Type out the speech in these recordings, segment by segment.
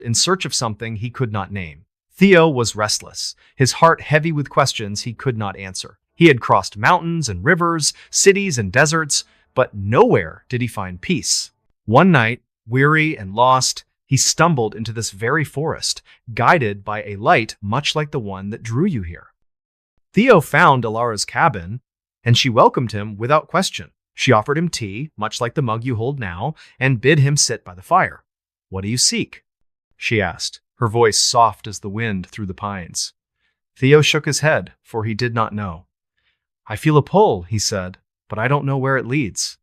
in search of something he could not name. Theo was restless, his heart heavy with questions he could not answer. He had crossed mountains and rivers, cities and deserts, but nowhere did he find peace. One night, weary and lost, he stumbled into this very forest, guided by a light much like the one that drew you here. Theo found Alara's cabin, and she welcomed him without question. She offered him tea, much like the mug you hold now, and bid him sit by the fire. "What do you seek?" she asked, her voice soft as the wind through the pines. Theo shook his head, for he did not know. "I feel a pull," he said, "but I don't know where it leads."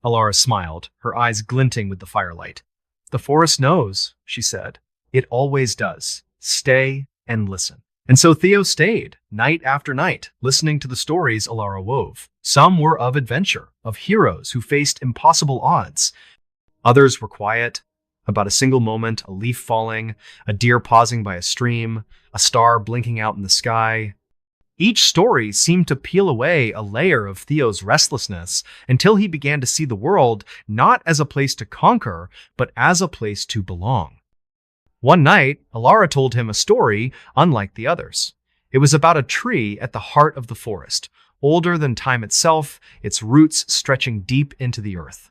Alara smiled, her eyes glinting with the firelight. "The forest knows," she said. "It always does. Stay and listen." And so Theo stayed, night after night, listening to the stories Alara wove. Some were of adventure, of heroes who faced impossible odds. Others were quiet, about a single moment, a leaf falling, a deer pausing by a stream, a star blinking out in the sky. Each story seemed to peel away a layer of Theo's restlessness until he began to see the world not as a place to conquer, but as a place to belong. One night, Alara told him a story unlike the others. It was about a tree at the heart of the forest, older than time itself, its roots stretching deep into the earth.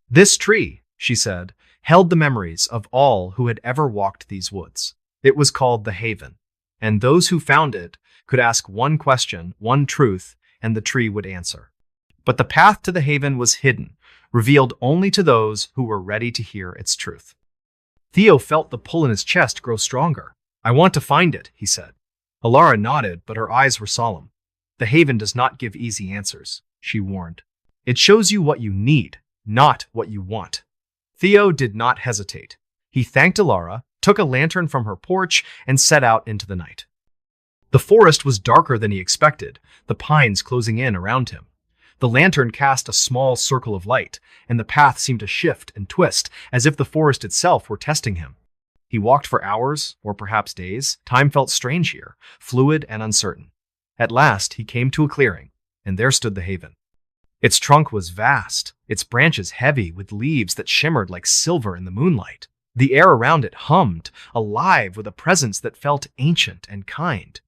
This tree, she said, held the memories of all who had ever walked these woods. It was called the Haven, and those who found it could ask one question, one truth, and the tree would answer. But the path to the Haven was hidden, revealed only to those who were ready to hear its truth. Theo felt the pull in his chest grow stronger. "I want to find it," he said. Alara nodded, but her eyes were solemn. "The Haven does not give easy answers," she warned. "It shows you what you need, not what you want." Theo did not hesitate. He thanked Alara, took a lantern from her porch, and set out into the night. The forest was darker than he expected, the pines closing in around him. The lantern cast a small circle of light, and the path seemed to shift and twist, as if the forest itself were testing him. He walked for hours, or perhaps days. Time felt strange here, fluid and uncertain. At last, he came to a clearing, and there stood the Haven. Its trunk was vast, its branches heavy with leaves that shimmered like silver in the moonlight. The air around it hummed, alive with a presence that felt ancient and kind.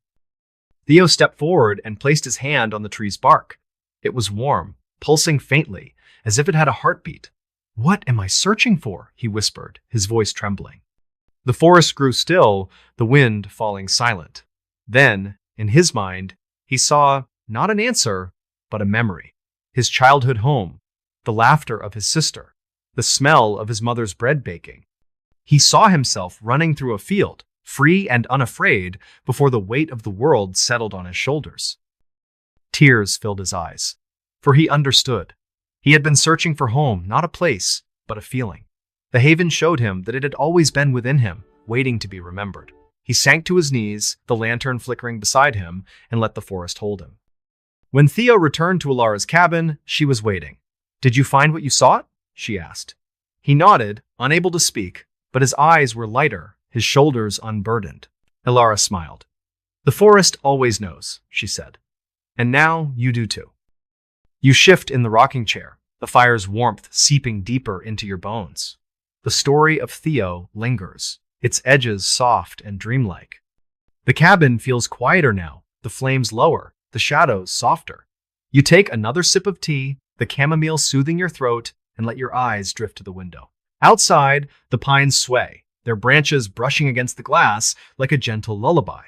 Theo stepped forward and placed his hand on the tree's bark. It was warm, pulsing faintly, as if it had a heartbeat. "What am I searching for?" he whispered, his voice trembling. The forest grew still, the wind falling silent. Then, in his mind, he saw not an answer, but a memory. His childhood home, the laughter of his sister, the smell of his mother's bread baking. He saw himself running through a field, free and unafraid, before the weight of the world settled on his shoulders. Tears filled his eyes, for he understood. He had been searching for home, not a place, but a feeling. The Haven showed him that it had always been within him, waiting to be remembered. He sank to his knees, the lantern flickering beside him, and let the forest hold him. When Theo returned to Alara's cabin, she was waiting. "Did you find what you sought?" she asked. He nodded, unable to speak, but his eyes were lighter, his shoulders unburdened. Alara smiled. "The forest always knows," she said. "And now you do too." You shift in the rocking chair, the fire's warmth seeping deeper into your bones. The story of Theo lingers, its edges soft and dreamlike. The cabin feels quieter now, the flames lower, the shadows softer. You take another sip of tea, the chamomile soothing your throat, and let your eyes drift to the window. Outside, the pines sway, their branches brushing against the glass like a gentle lullaby.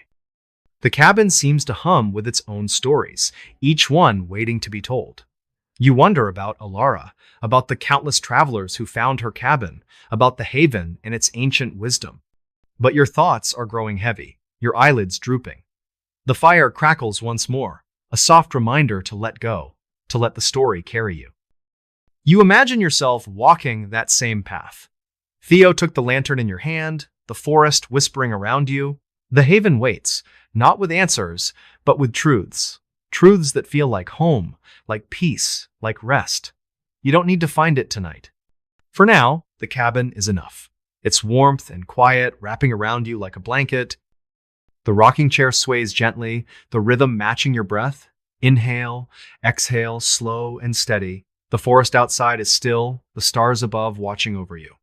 The cabin seems to hum with its own stories, each one waiting to be told. You wonder about Alara, about the countless travelers who found her cabin, about the Haven and its ancient wisdom. But your thoughts are growing heavy, your eyelids drooping. The fire crackles once more, a soft reminder to let go, to let the story carry you. You imagine yourself walking that same path. Theo took the lantern in your hand, the forest whispering around you. The Haven waits, not with answers, but with truths. Truths that feel like home, like peace, like rest. You don't need to find it tonight. For now, the cabin is enough. Its warmth and quiet wrapping around you like a blanket. The rocking chair sways gently, the rhythm matching your breath. Inhale, exhale, slow and steady. The forest outside is still, the stars above watching over you.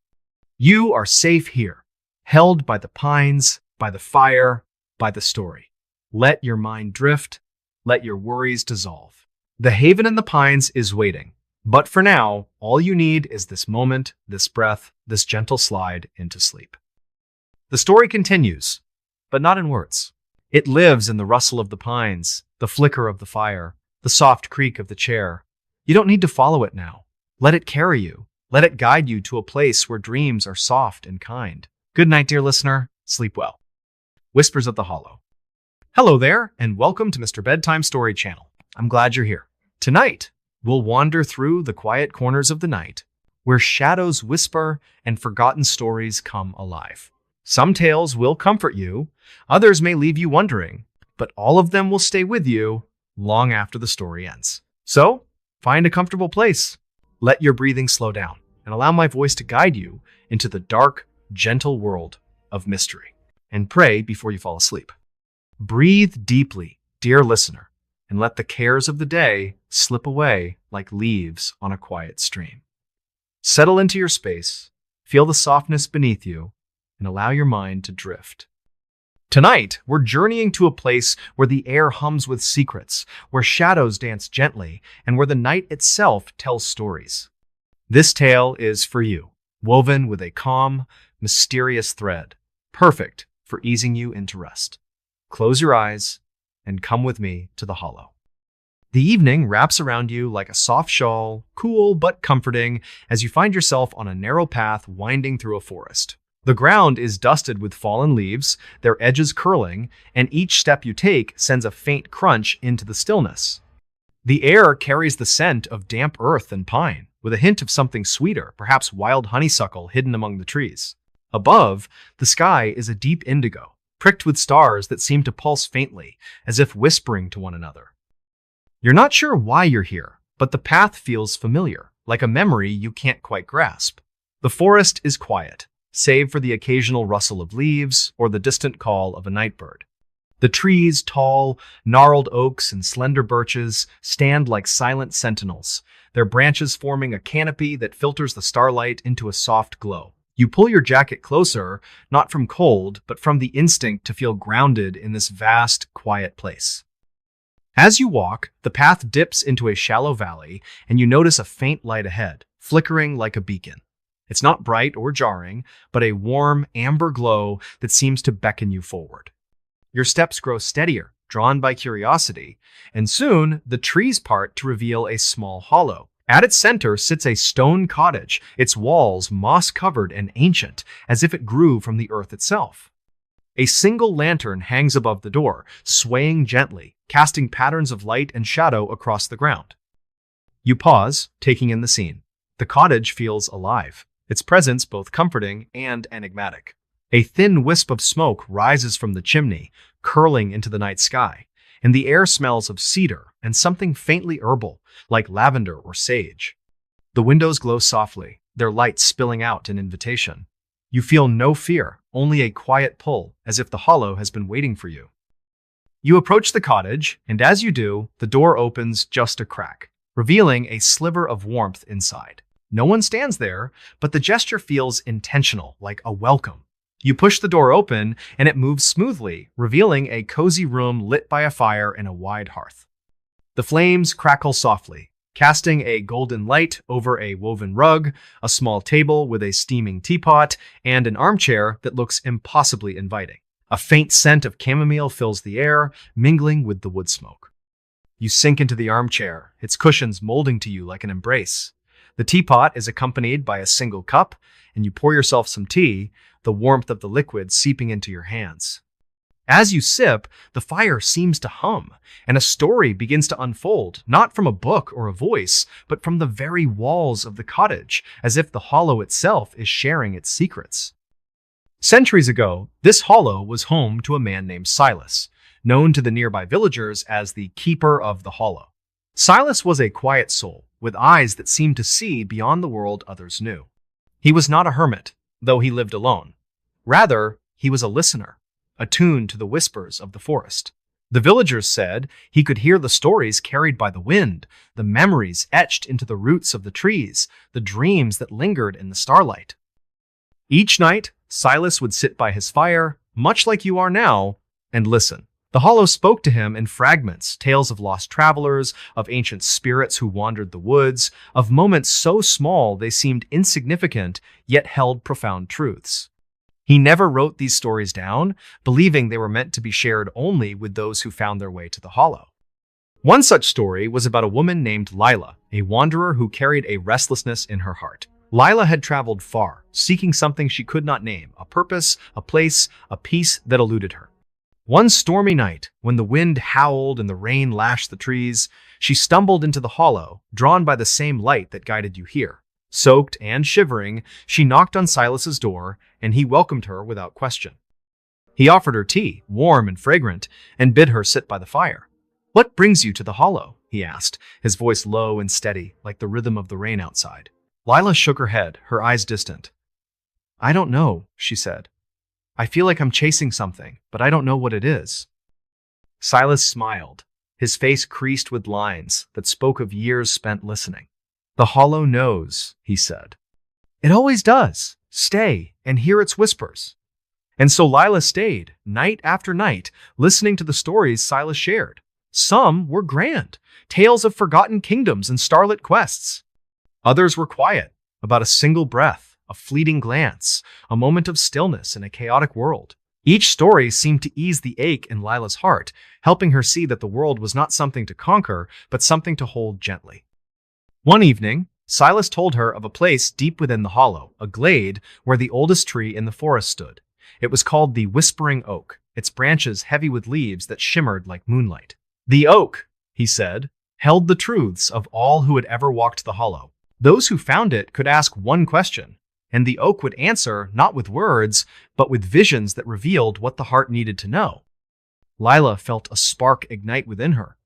You are safe here, held by the pines, by the fire, by the story. Let your mind drift, let your worries dissolve. The haven in the pines is waiting, but for now, all you need is this moment, this breath, this gentle slide into sleep. The story continues, but not in words. It lives in the rustle of the pines, the flicker of the fire, the soft creak of the chair. You don't need to follow it now. Let it carry you. Let it guide you to a place where dreams are soft and kind. Good night, dear listener. Sleep well. Whispers of the Hollow. Hello there, and welcome to Mr. Bedtime Story Channel. I'm glad you're here. Tonight, we'll wander through the quiet corners of the night, where shadows whisper and forgotten stories come alive. Some tales will comfort you, others may leave you wondering, but all of them will stay with you long after the story ends. So, find a comfortable place. Let your breathing slow down and allow my voice to guide you into the dark, gentle world of mystery. And pray before you fall asleep. Breathe deeply, dear listener, and let the cares of the day slip away like leaves on a quiet stream. Settle into your space, feel the softness beneath you, and allow your mind to drift. Tonight, we're journeying to a place where the air hums with secrets, where shadows dance gently, and where the night itself tells stories. This tale is for you, woven with a calm, mysterious thread, perfect for easing you into rest. Close your eyes and come with me to the hollow. The evening wraps around you like a soft shawl, cool but comforting, as you find yourself on a narrow path winding through a forest. The ground is dusted with fallen leaves, their edges curling, and each step you take sends a faint crunch into the stillness. The air carries the scent of damp earth and pine, with a hint of something sweeter, perhaps wild honeysuckle hidden among the trees. Above, the sky is a deep indigo, pricked with stars that seem to pulse faintly, as if whispering to one another. You're not sure why you're here, but the path feels familiar, like a memory you can't quite grasp. The forest is quiet, save for the occasional rustle of leaves or the distant call of a nightbird. The trees, tall, gnarled oaks and slender birches, stand like silent sentinels, their branches forming a canopy that filters the starlight into a soft glow. You pull your jacket closer, not from cold, but from the instinct to feel grounded in this vast, quiet place. As you walk, the path dips into a shallow valley, and you notice a faint light ahead, flickering like a beacon. It's not bright or jarring, but a warm, amber glow that seems to beckon you forward. Your steps grow steadier, drawn by curiosity, and soon the trees part to reveal a small hollow. At its center sits a stone cottage, its walls moss-covered and ancient, as if it grew from the earth itself. A single lantern hangs above the door, swaying gently, casting patterns of light and shadow across the ground. You pause, taking in the scene. The cottage feels alive, its presence both comforting and enigmatic. A thin wisp of smoke rises from the chimney, curling into the night sky, and the air smells of cedar and something faintly herbal, like lavender or sage. The windows glow softly, their light spilling out in invitation. You feel no fear, only a quiet pull, as if the hollow has been waiting for you. You approach the cottage, and as you do, the door opens just a crack, revealing a sliver of warmth inside. No one stands there, but the gesture feels intentional, like a welcome. You push the door open, and it moves smoothly, revealing a cozy room lit by a fire and a wide hearth. The flames crackle softly, casting a golden light over a woven rug, a small table with a steaming teapot, and an armchair that looks impossibly inviting. A faint scent of chamomile fills the air, mingling with the wood smoke. You sink into the armchair, its cushions molding to you like an embrace. The teapot is accompanied by a single cup, and you pour yourself some tea, the warmth of the liquid seeping into your hands. As you sip, the fire seems to hum, and a story begins to unfold, not from a book or a voice, but from the very walls of the cottage, as if the hollow itself is sharing its secrets. Centuries ago, this hollow was home to a man named Silas, known to the nearby villagers as the Keeper of the Hollow. Silas was a quiet soul, with eyes that seemed to see beyond the world others knew. He was not a hermit, though he lived alone. Rather, he was a listener, attuned to the whispers of the forest. The villagers said he could hear the stories carried by the wind, the memories etched into the roots of the trees, the dreams that lingered in the starlight. Each night, Silas would sit by his fire, much like you are now, and listen. The hollow spoke to him in fragments, tales of lost travelers, of ancient spirits who wandered the woods, of moments so small they seemed insignificant, yet held profound truths. He never wrote these stories down, believing they were meant to be shared only with those who found their way to the hollow. One such story was about a woman named Lila, a wanderer who carried a restlessness in her heart. Lila had traveled far, seeking something she could not name, a purpose, a place, a peace that eluded her. One stormy night, when the wind howled and the rain lashed the trees, she stumbled into the hollow, drawn by the same light that guided you here. Soaked and shivering, she knocked on Silas's door, and he welcomed her without question. He offered her tea, warm and fragrant, and bid her sit by the fire. "What brings you to the hollow?" he asked, his voice low and steady, like the rhythm of the rain outside. Lila shook her head, her eyes distant. "I don't know," she said. "I feel like I'm chasing something, but I don't know what it is." Silas smiled, his face creased with lines that spoke of years spent listening. "The hollow knows," he said. "It always does. Stay and hear its whispers." And so Lila stayed, night after night, listening to the stories Silas shared. Some were grand, tales of forgotten kingdoms and starlit quests. Others were quiet, about a single breath, a fleeting glance, a moment of stillness in a chaotic world. Each story seemed to ease the ache in Lila's heart, helping her see that the world was not something to conquer, but something to hold gently. One evening, Silas told her of a place deep within the hollow, a glade where the oldest tree in the forest stood. It was called the Whispering Oak, its branches heavy with leaves that shimmered like moonlight. The oak, he said, held the truths of all who had ever walked the hollow. Those who found it could ask one question, and the oak would answer not with words, but with visions that revealed what the heart needed to know. Lila felt a spark ignite within her.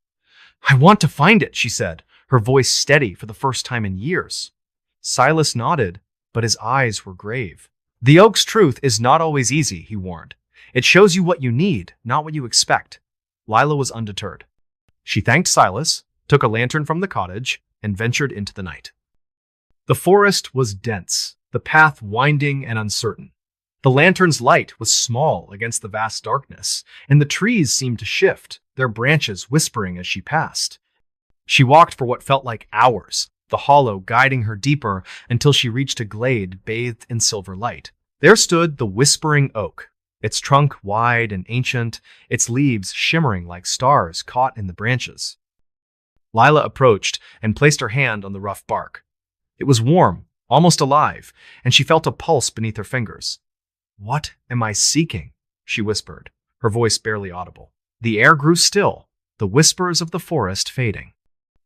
"I want to find it," she said, her voice steady for the first time in years. Silas nodded, but his eyes were grave. "The oak's truth is not always easy," he warned. "It shows you what you need, not what you expect." Lila was undeterred. She thanked Silas, took a lantern from the cottage, and ventured into the night. The forest was dense, the path winding and uncertain. The lantern's light was small against the vast darkness, and the trees seemed to shift, their branches whispering as she passed. She walked for what felt like hours, the hollow guiding her deeper until she reached a glade bathed in silver light. There stood the Whispering Oak, its trunk wide and ancient, its leaves shimmering like stars caught in the branches. Lila approached and placed her hand on the rough bark. It was warm, almost alive, and she felt a pulse beneath her fingers. "What am I seeking?" she whispered, her voice barely audible. The air grew still, the whispers of the forest fading.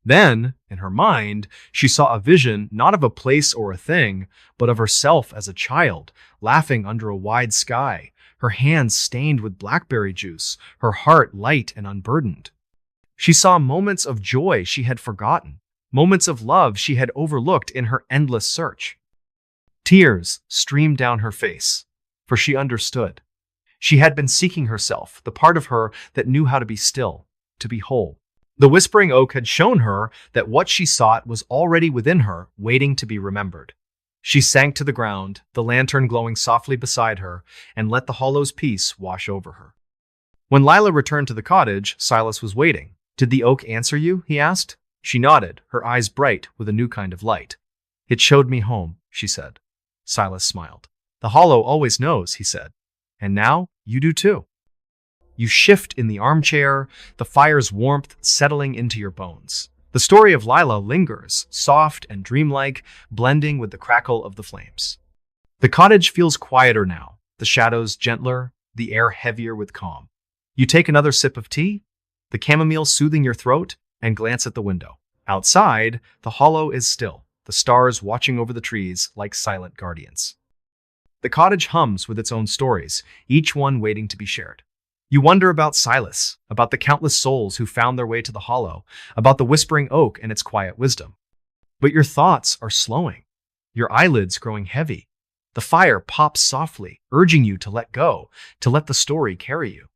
Then, in her mind, she saw a vision not of a place or a thing, but of herself as a child, laughing under a wide sky, her hands stained with blackberry juice, her heart light and unburdened. She saw moments of joy she had forgotten, moments of love she had overlooked in her endless search. Tears streamed down her face, for she understood. She had been seeking herself, the part of her that knew how to be still, to be whole. The Whispering Oak had shown her that what she sought was already within her, waiting to be remembered. She sank to the ground, the lantern glowing softly beside her, and let the hollow's peace wash over her. When Lila returned to the cottage, Silas was waiting. "Did the oak answer you?" he asked. She nodded, her eyes bright with a new kind of light. "It showed me home," she said. Silas smiled. "The hollow always knows," he said. "And now you do too." You shift in the armchair, the fire's warmth settling into your bones. The story of Lila lingers, soft and dreamlike, blending with the crackle of the flames. The cottage feels quieter now, the shadows gentler, the air heavier with calm. You take another sip of tea, the chamomile soothing your throat, and glance at the window. Outside, the hollow is still, the stars watching over the trees like silent guardians. The cottage hums with its own stories, each one waiting to be shared. You wonder about Silas, about the countless souls who found their way to the hollow, about the Whispering Oak and its quiet wisdom. But your thoughts are slowing, your eyelids growing heavy. The fire pops softly, urging you to let go, to let the story carry you.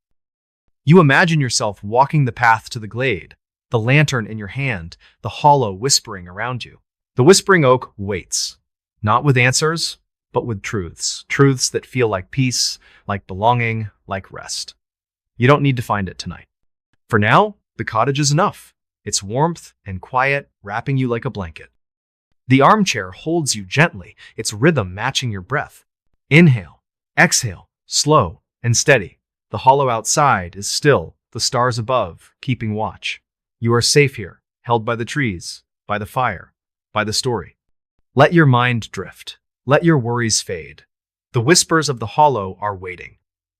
You imagine yourself walking the path to the glade, the lantern in your hand, the hollow whispering around you. The Whispering Oak waits, not with answers, but with truths. Truths that feel like peace, like belonging, like rest. You don't need to find it tonight. For now, the cottage is enough. Its warmth and quiet wrapping you like a blanket. The armchair holds you gently, its rhythm matching your breath. Inhale, exhale, slow and steady. The hollow outside is still, the stars above keeping watch. You are safe here, held by the trees, by the fire, by the story. Let your mind drift. Let your worries fade. The whispers of the hollow are waiting.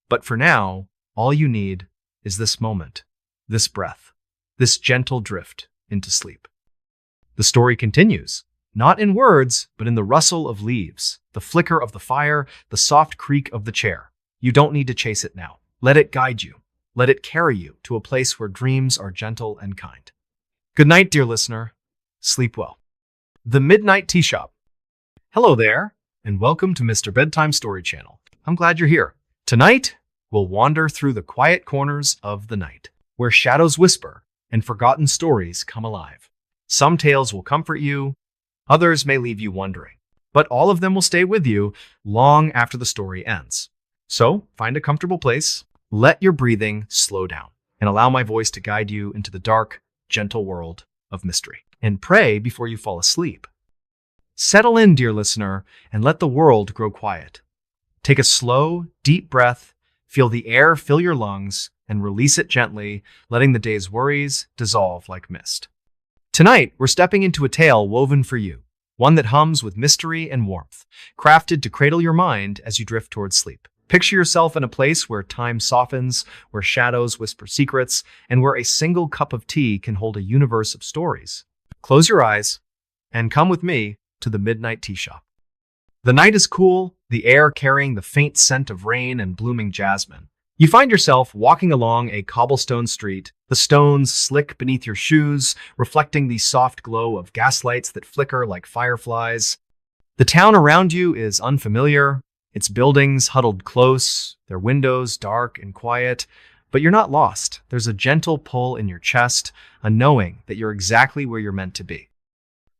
But for now, all you need is this moment, this breath, this gentle drift into sleep. The story continues, not in words, but in the rustle of leaves, the flicker of the fire, the soft creak of the chair. You don't need to chase it now. Let it guide you. Let it carry you to a place where dreams are gentle and kind. Good night, dear listener. Sleep well. The Midnight Tea Shop. Hello there, and welcome to Mr. Bedtime Story Channel. I'm glad you're here. Tonight, we'll wander through the quiet corners of the night, where shadows whisper and forgotten stories come alive. Some tales will comfort you, others may leave you wondering, but all of them will stay with you long after the story ends. So, find a comfortable place, let your breathing slow down, and allow my voice to guide you into the dark, gentle world of mystery. And pray before you fall asleep. Settle in, dear listener, and let the world grow quiet. Take a slow, deep breath, feel the air fill your lungs, and release it gently, letting the day's worries dissolve like mist. Tonight, we're stepping into a tale woven for you, one that hums with mystery and warmth, crafted to cradle your mind as you drift towards sleep. Picture yourself in a place where time softens, where shadows whisper secrets, and where a single cup of tea can hold a universe of stories. Close your eyes and come with me to the Midnight Tea Shop. The night is cool, the air carrying the faint scent of rain and blooming jasmine. You find yourself walking along a cobblestone street, the stones slick beneath your shoes, reflecting the soft glow of gaslights that flicker like fireflies. The town around you is unfamiliar, its buildings huddled close, their windows dark and quiet, but you're not lost. There's a gentle pull in your chest, a knowing that you're exactly where you're meant to be.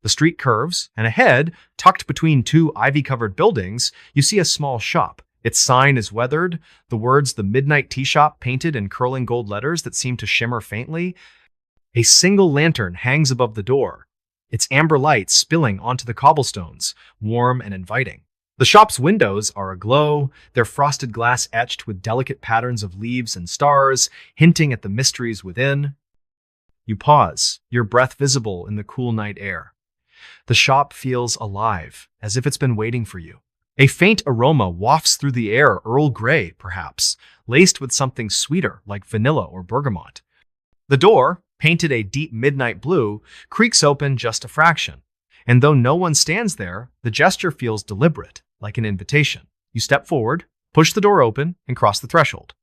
The street curves, and ahead, tucked between two ivy-covered buildings, you see a small shop. Its sign is weathered, the words "The Midnight Tea Shop" painted in curling gold letters that seem to shimmer faintly. A single lantern hangs above the door, its amber light spilling onto the cobblestones, warm and inviting. The shop's windows are aglow, their frosted glass etched with delicate patterns of leaves and stars, hinting at the mysteries within. You pause, your breath visible in the cool night air. The shop feels alive, as if it's been waiting for you. A faint aroma wafts through the air, Earl Grey, perhaps, laced with something sweeter like vanilla or bergamot. The door, painted a deep midnight blue, creaks open just a fraction. And though no one stands there, the gesture feels deliberate, like an invitation. You step forward, push the door open, and cross the threshold.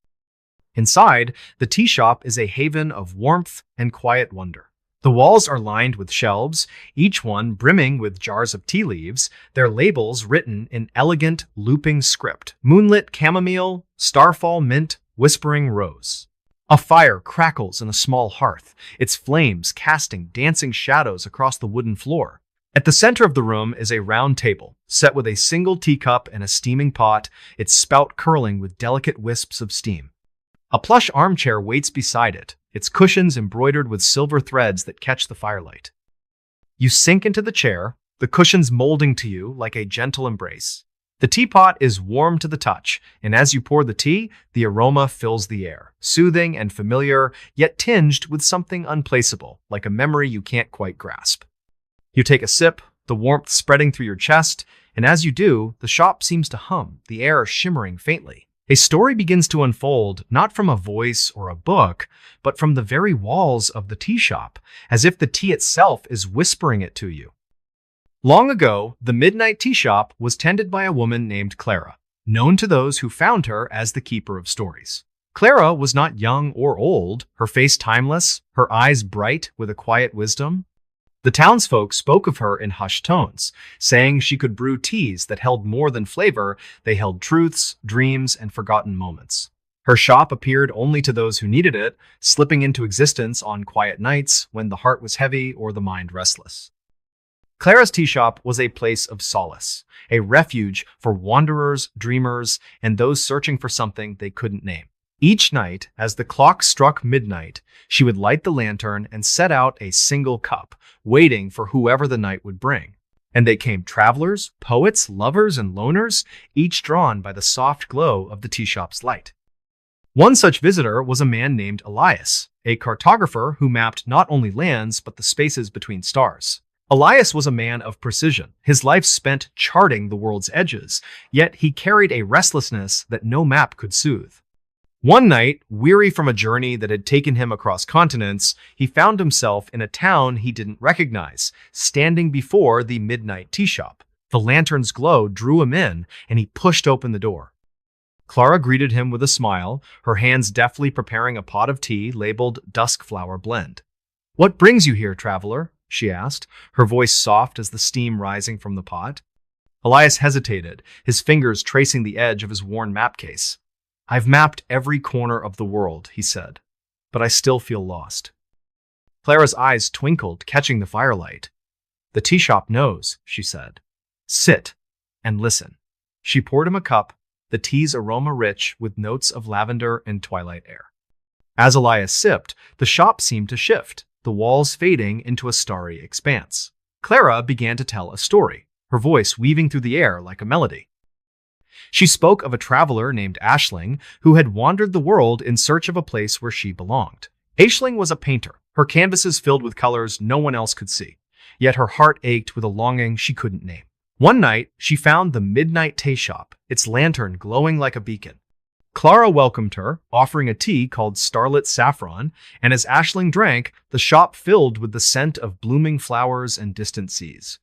Inside, the tea shop is a haven of warmth and quiet wonder. The walls are lined with shelves, each one brimming with jars of tea leaves, their labels written in elegant, looping script. Moonlit chamomile, starfall mint, whispering rose. A fire crackles in a small hearth, its flames casting dancing shadows across the wooden floor. At the center of the room is a round table, set with a single teacup and a steaming pot, its spout curling with delicate wisps of steam. A plush armchair waits beside it, its cushions embroidered with silver threads that catch the firelight. You sink into the chair, the cushions molding to you like a gentle embrace. The teapot is warm to the touch, and as you pour the tea, the aroma fills the air, soothing and familiar, yet tinged with something unplaceable, like a memory you can't quite grasp. You take a sip, the warmth spreading through your chest, and as you do, the shop seems to hum, the air shimmering faintly. A story begins to unfold, not from a voice or a book, but from the very walls of the tea shop, as if the tea itself is whispering it to you. Long ago, the Midnight Tea Shop was tended by a woman named Clara, known to those who found her as the keeper of stories. Clara was not young or old, her face timeless, her eyes bright with a quiet wisdom. The townsfolk spoke of her in hushed tones, saying she could brew teas that held more than flavor, they held truths, dreams, and forgotten moments. Her shop appeared only to those who needed it, slipping into existence on quiet nights when the heart was heavy or the mind restless. Clara's tea shop was a place of solace, a refuge for wanderers, dreamers, and those searching for something they couldn't name. Each night, as the clock struck midnight, she would light the lantern and set out a single cup, waiting for whoever the night would bring. And they came travelers, poets, lovers, and loners, each drawn by the soft glow of the tea shop's light. One such visitor was a man named Elias, a cartographer who mapped not only lands but the spaces between stars. Elias was a man of precision, his life spent charting the world's edges, yet he carried a restlessness that no map could soothe. One night, weary from a journey that had taken him across continents, he found himself in a town he didn't recognize, standing before the midnight tea shop. The lantern's glow drew him in, and he pushed open the door. Clara greeted him with a smile, her hands deftly preparing a pot of tea labeled Dusk Flower Blend. "What brings you here, traveler?" she asked, her voice soft as the steam rising from the pot. Elias hesitated, his fingers tracing the edge of his worn map case. "I've mapped every corner of the world," he said, "but I still feel lost." Clara's eyes twinkled, catching the firelight. "The tea shop knows," she said. "Sit and listen." She poured him a cup, the tea's aroma rich with notes of lavender and twilight air. As Elias sipped, the shop seemed to shift, the walls fading into a starry expanse. Clara began to tell a story, her voice weaving through the air like a melody. She spoke of a traveler named Aisling who had wandered the world in search of a place where she belonged. Aisling was a painter, her canvases filled with colors no one else could see, yet her heart ached with a longing she couldn't name. One night, she found the midnight tea shop, its lantern glowing like a beacon. Clara welcomed her, offering a tea called Starlit Saffron, and as Aisling drank, the shop filled with the scent of blooming flowers and distant seas.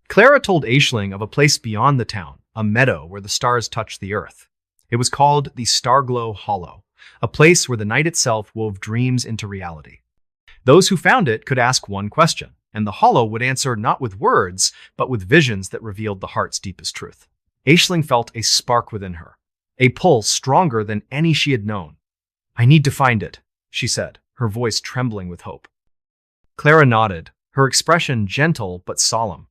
Clara told Aisling of a place beyond the town, a meadow where the stars touched the earth. It was called the Starglow Hollow, a place where the night itself wove dreams into reality. Those who found it could ask one question, and the hollow would answer not with words, but with visions that revealed the heart's deepest truth. Aisling felt a spark within her, a pull stronger than any she had known. "I need to find it," she said, her voice trembling with hope. Clara nodded, her expression gentle but solemn.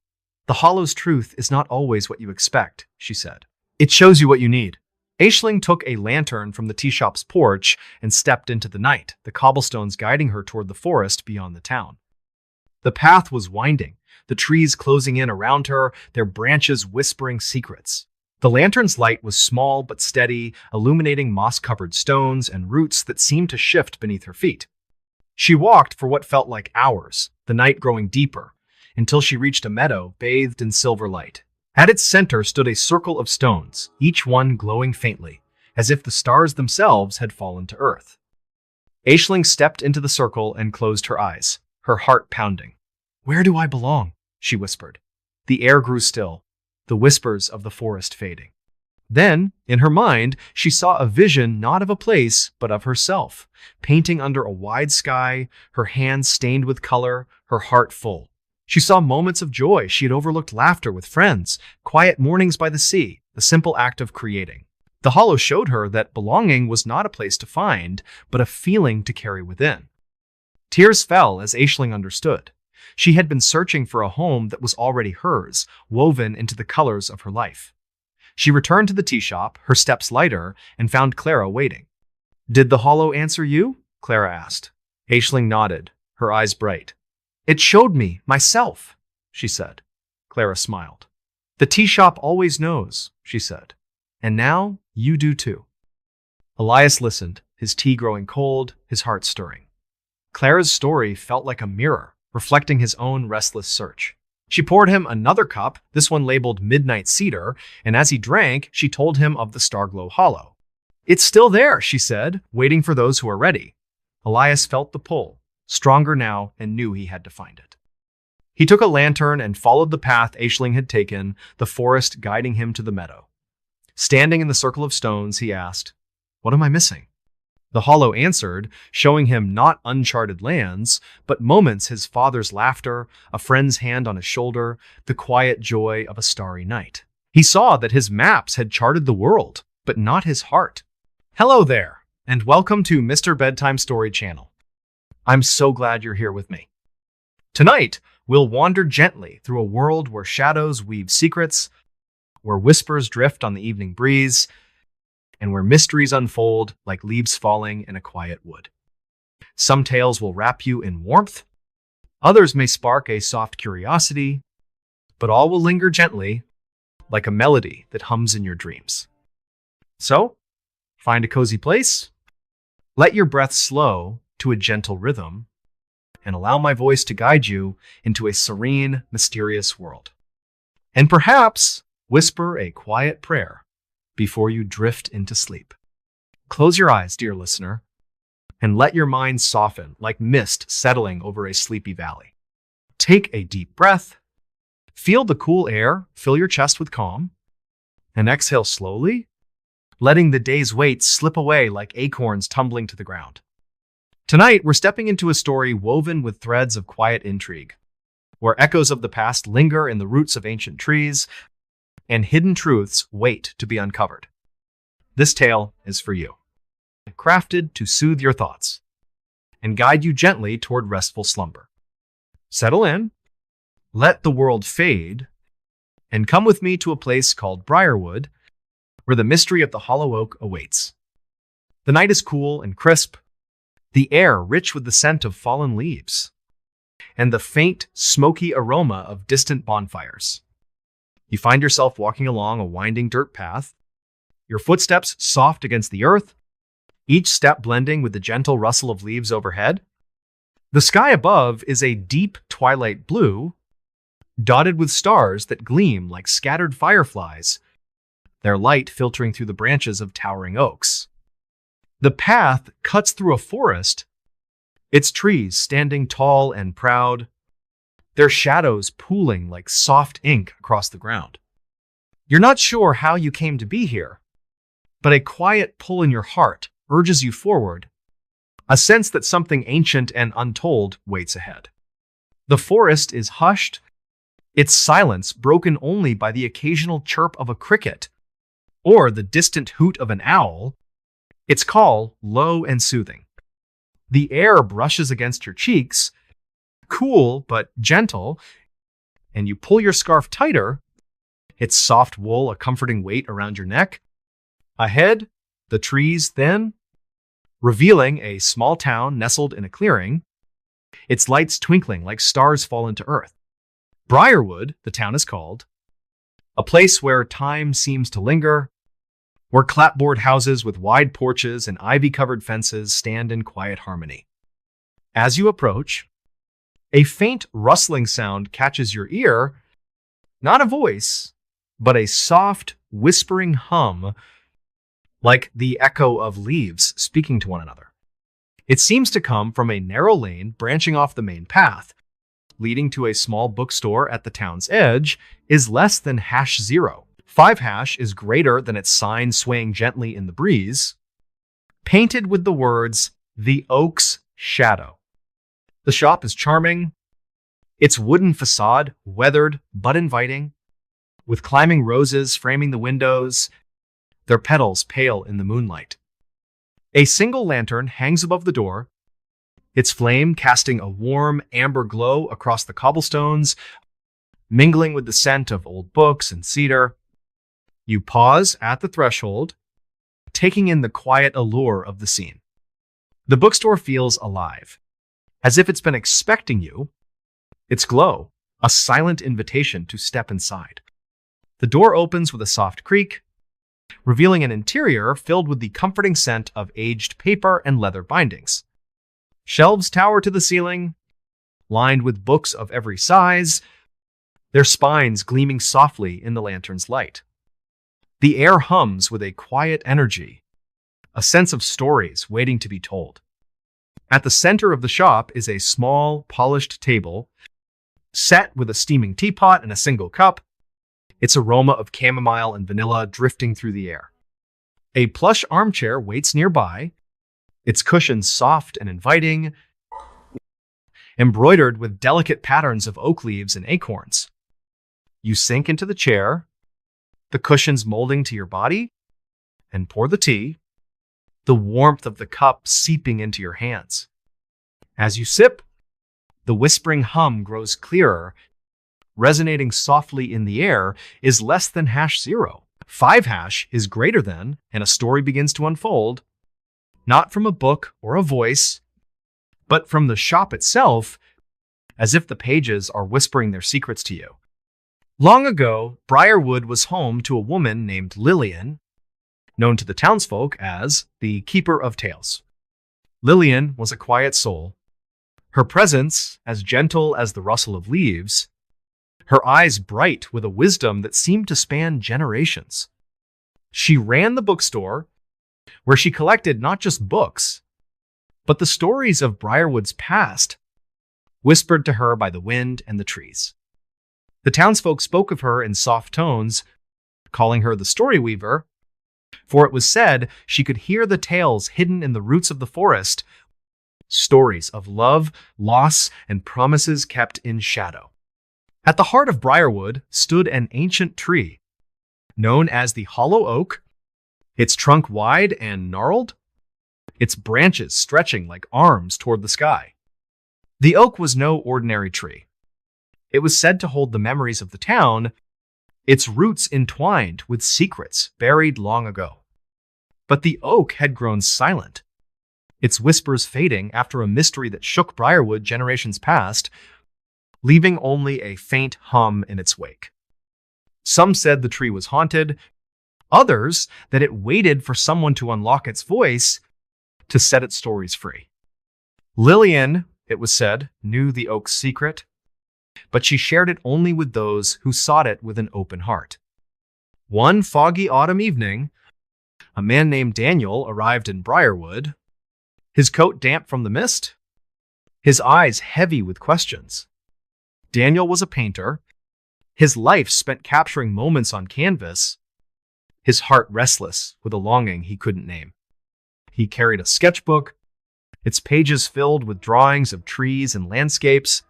"The hollow's truth is not always what you expect," she said. "It shows you what you need." Aisling took a lantern from the tea shop's porch and stepped into the night, the cobblestones guiding her toward the forest beyond the town. The path was winding, the trees closing in around her, their branches whispering secrets. The lantern's light was small but steady, illuminating moss-covered stones and roots that seemed to shift beneath her feet. She walked for what felt like hours, the night growing deeper, until she reached a meadow bathed in silver light. At its center stood a circle of stones, each one glowing faintly, as if the stars themselves had fallen to earth. Aisling stepped into the circle and closed her eyes, her heart pounding. "Where do I belong?" she whispered. The air grew still, the whispers of the forest fading. Then, in her mind, she saw a vision not of a place, but of herself, painting under a wide sky, her hands stained with color, her heart full. She saw moments of joy she had overlooked, laughter with friends, quiet mornings by the sea, the simple act of creating. The hollow showed her that belonging was not a place to find, but a feeling to carry within. Tears fell as Aisling understood. She had been searching for a home that was already hers, woven into the colors of her life. She returned to the tea shop, her steps lighter, and found Clara waiting. "Did the hollow answer you?" Clara asked. Aisling nodded, her eyes bright. "It showed me myself," she said. Clara smiled. "The tea shop always knows," she said. "And now you do too." Elias listened, his tea growing cold, his heart stirring. Clara's story felt like a mirror, reflecting his own restless search. She poured him another cup, this one labeled Midnight Cedar, and as he drank, she told him of the Starglow Hollow. "It's still there," she said, waiting for those who are ready. Elias felt the pull, stronger now, and knew he had to find it. He took a lantern and followed the path Aisling had taken, the forest guiding him to the meadow. Standing in the circle of stones, he asked, "What am I missing?" The hollow answered, showing him not uncharted lands, but moments his father's laughter, a friend's hand on his shoulder, the quiet joy of a starry night. He saw that his maps had charted the world, but not his heart. Hello there, and welcome to Mr. Bedtime Story Channel. I'm so glad you're here with me. Tonight, We'll wander gently through a world where shadows weave secrets, where whispers drift on the evening breeze, and where mysteries unfold like leaves falling in a quiet wood. Some tales will wrap you in warmth, others may spark a soft curiosity, but all will linger gently like a melody that hums in your dreams. So, find a cozy place, let your breath slow to a gentle rhythm, and allow my voice to guide you into a serene, mysterious world. And perhaps whisper a quiet prayer before you drift into sleep. Close your eyes, dear listener, and let your mind soften like mist settling over a sleepy valley. Take a deep breath, feel the cool air fill your chest with calm, and exhale slowly, letting the day's weight slip away like acorns tumbling to the ground. Tonight, we're stepping into a story woven with threads of quiet intrigue, where echoes of the past linger in the roots of ancient trees, and hidden truths wait to be uncovered. This tale is for you, crafted to soothe your thoughts and guide you gently toward restful slumber. Settle in, let the world fade, and come with me to a place called Briarwood, where the mystery of the hollow oak awaits. The night is cool and crisp, the air rich with the scent of fallen leaves, and the faint, smoky aroma of distant bonfires. You find yourself walking along a winding dirt path, your footsteps soft against the earth, each step blending with the gentle rustle of leaves overhead. The sky above is a deep twilight blue, dotted with stars that gleam like scattered fireflies, their light filtering through the branches of towering oaks. The path cuts through a forest, its trees standing tall and proud, their shadows pooling like soft ink across the ground. You're not sure how you came to be here, but a quiet pull in your heart urges you forward, a sense that something ancient and untold waits ahead. The forest is hushed, its silence broken only by the occasional chirp of a cricket or the distant hoot of an owl, its call low and soothing. The air brushes against your cheeks, cool but gentle, and you pull your scarf tighter, its soft wool a comforting weight around your neck. Ahead, the trees thin, revealing a small town nestled in a clearing, its lights twinkling like stars fall into earth. Briarwood, the town is called, a place where time seems to linger, where clapboard houses with wide porches and ivy-covered fences stand in quiet harmony. As you approach, a faint rustling sound catches your ear, not a voice, but a soft, whispering hum, like the echo of leaves speaking to one another. It seems to come from a narrow lane branching off the main path, leading to a small bookstore at the town's edge, is less than #0. 5# is greater than its sign swaying gently in the breeze, painted with the words, "The Oak's Shadow." The shop is charming, its wooden facade weathered but inviting, with climbing roses framing the windows, their petals pale in the moonlight. A single lantern hangs above the door, its flame casting a warm amber glow across the cobblestones, mingling with the scent of old books and cedar. You pause at the threshold, taking in the quiet allure of the scene. The bookstore feels alive, as if it's been expecting you, its glow a silent invitation to step inside. The door opens with a soft creak, revealing an interior filled with the comforting scent of aged paper and leather bindings. Shelves tower to the ceiling, lined with books of every size, their spines gleaming softly in the lantern's light. The air hums with a quiet energy, a sense of stories waiting to be told. At the center of the shop is a small, polished table, set with a steaming teapot and a single cup, its aroma of chamomile and vanilla drifting through the air. A plush armchair waits nearby, its cushions soft and inviting, embroidered with delicate patterns of oak leaves and acorns. You sink into the chair, the cushions molding to your body, and pour the tea, the warmth of the cup seeping into your hands. As you sip, The whispering hum grows clearer, resonating softly in the air, is less than #0. 5# is greater than, and a story begins to unfold, not from a book or a voice, but from the shop itself, as if the pages are whispering their secrets to you. Long ago, Briarwood was home to a woman named Lillian, known to the townsfolk as the Keeper of Tales. Lillian was a quiet soul, her presence as gentle as the rustle of leaves, her eyes bright with a wisdom that seemed to span generations. She ran the bookstore, where she collected not just books, but the stories of Briarwood's past, whispered to her by the wind and the trees. The townsfolk spoke of her in soft tones, calling her the Story Weaver, for it was said she could hear the tales hidden in the roots of the forest, stories of love, loss, and promises kept in shadow. At the heart of Briarwood stood an ancient tree, known as the Hollow Oak, its trunk wide and gnarled, its branches stretching like arms toward the sky. The oak was no ordinary tree. It was said to hold the memories of the town, its roots entwined with secrets buried long ago. But the oak had grown silent, its whispers fading after a mystery that shook Briarwood generations past, leaving only a faint hum in its wake. Some said the tree was haunted, others that it waited for someone to unlock its voice to set its stories free. Lillian, it was said, knew the oak's secret, but she shared it only with those who sought it with an open heart. One foggy autumn evening, a man named Daniel arrived in Briarwood, his coat damp from the mist, his eyes heavy with questions. Daniel was a painter, his life spent capturing moments on canvas, his heart restless with a longing he couldn't name. He carried a sketchbook, its pages filled with drawings of trees and landscapes,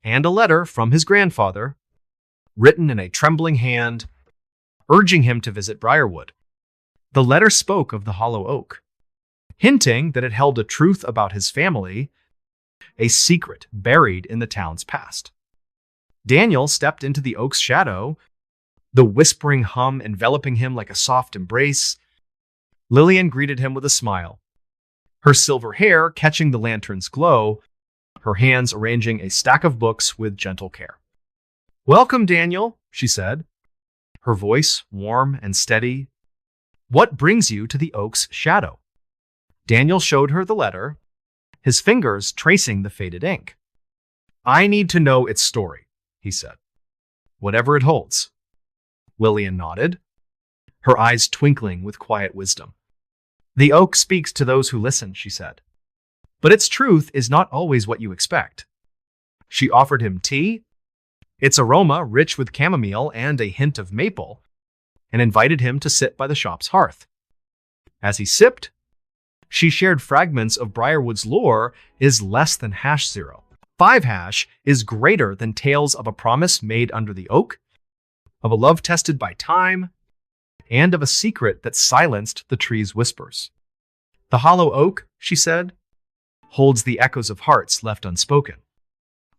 and a letter from his grandfather, written in a trembling hand, urging him to visit Briarwood. The letter spoke of the Hollow Oak, hinting that it held a truth about his family, a secret buried in the town's past. Daniel stepped into the oak's shadow, the whispering hum enveloping him like a soft embrace. Lillian greeted him with a smile, her silver hair catching the lantern's glow, her hands arranging a stack of books with gentle care. "Welcome, Daniel," she said, her voice warm and steady. "What brings you to the oak's shadow?" Daniel showed her the letter, his fingers tracing the faded ink. "I need to know its story," he said, "whatever it holds." Lillian nodded, her eyes twinkling with quiet wisdom. "The oak speaks to those who listen," she said, "but its truth is not always what you expect." She offered him tea, its aroma rich with chamomile and a hint of maple, and invited him to sit by the shop's hearth. As he sipped, she shared fragments of Briarwood's lore is less than #0. 5# is greater than tales of a promise made under the oak, of a love tested by time, and of a secret that silenced the tree's whispers. The Hollow Oak, she said, holds the echoes of hearts left unspoken.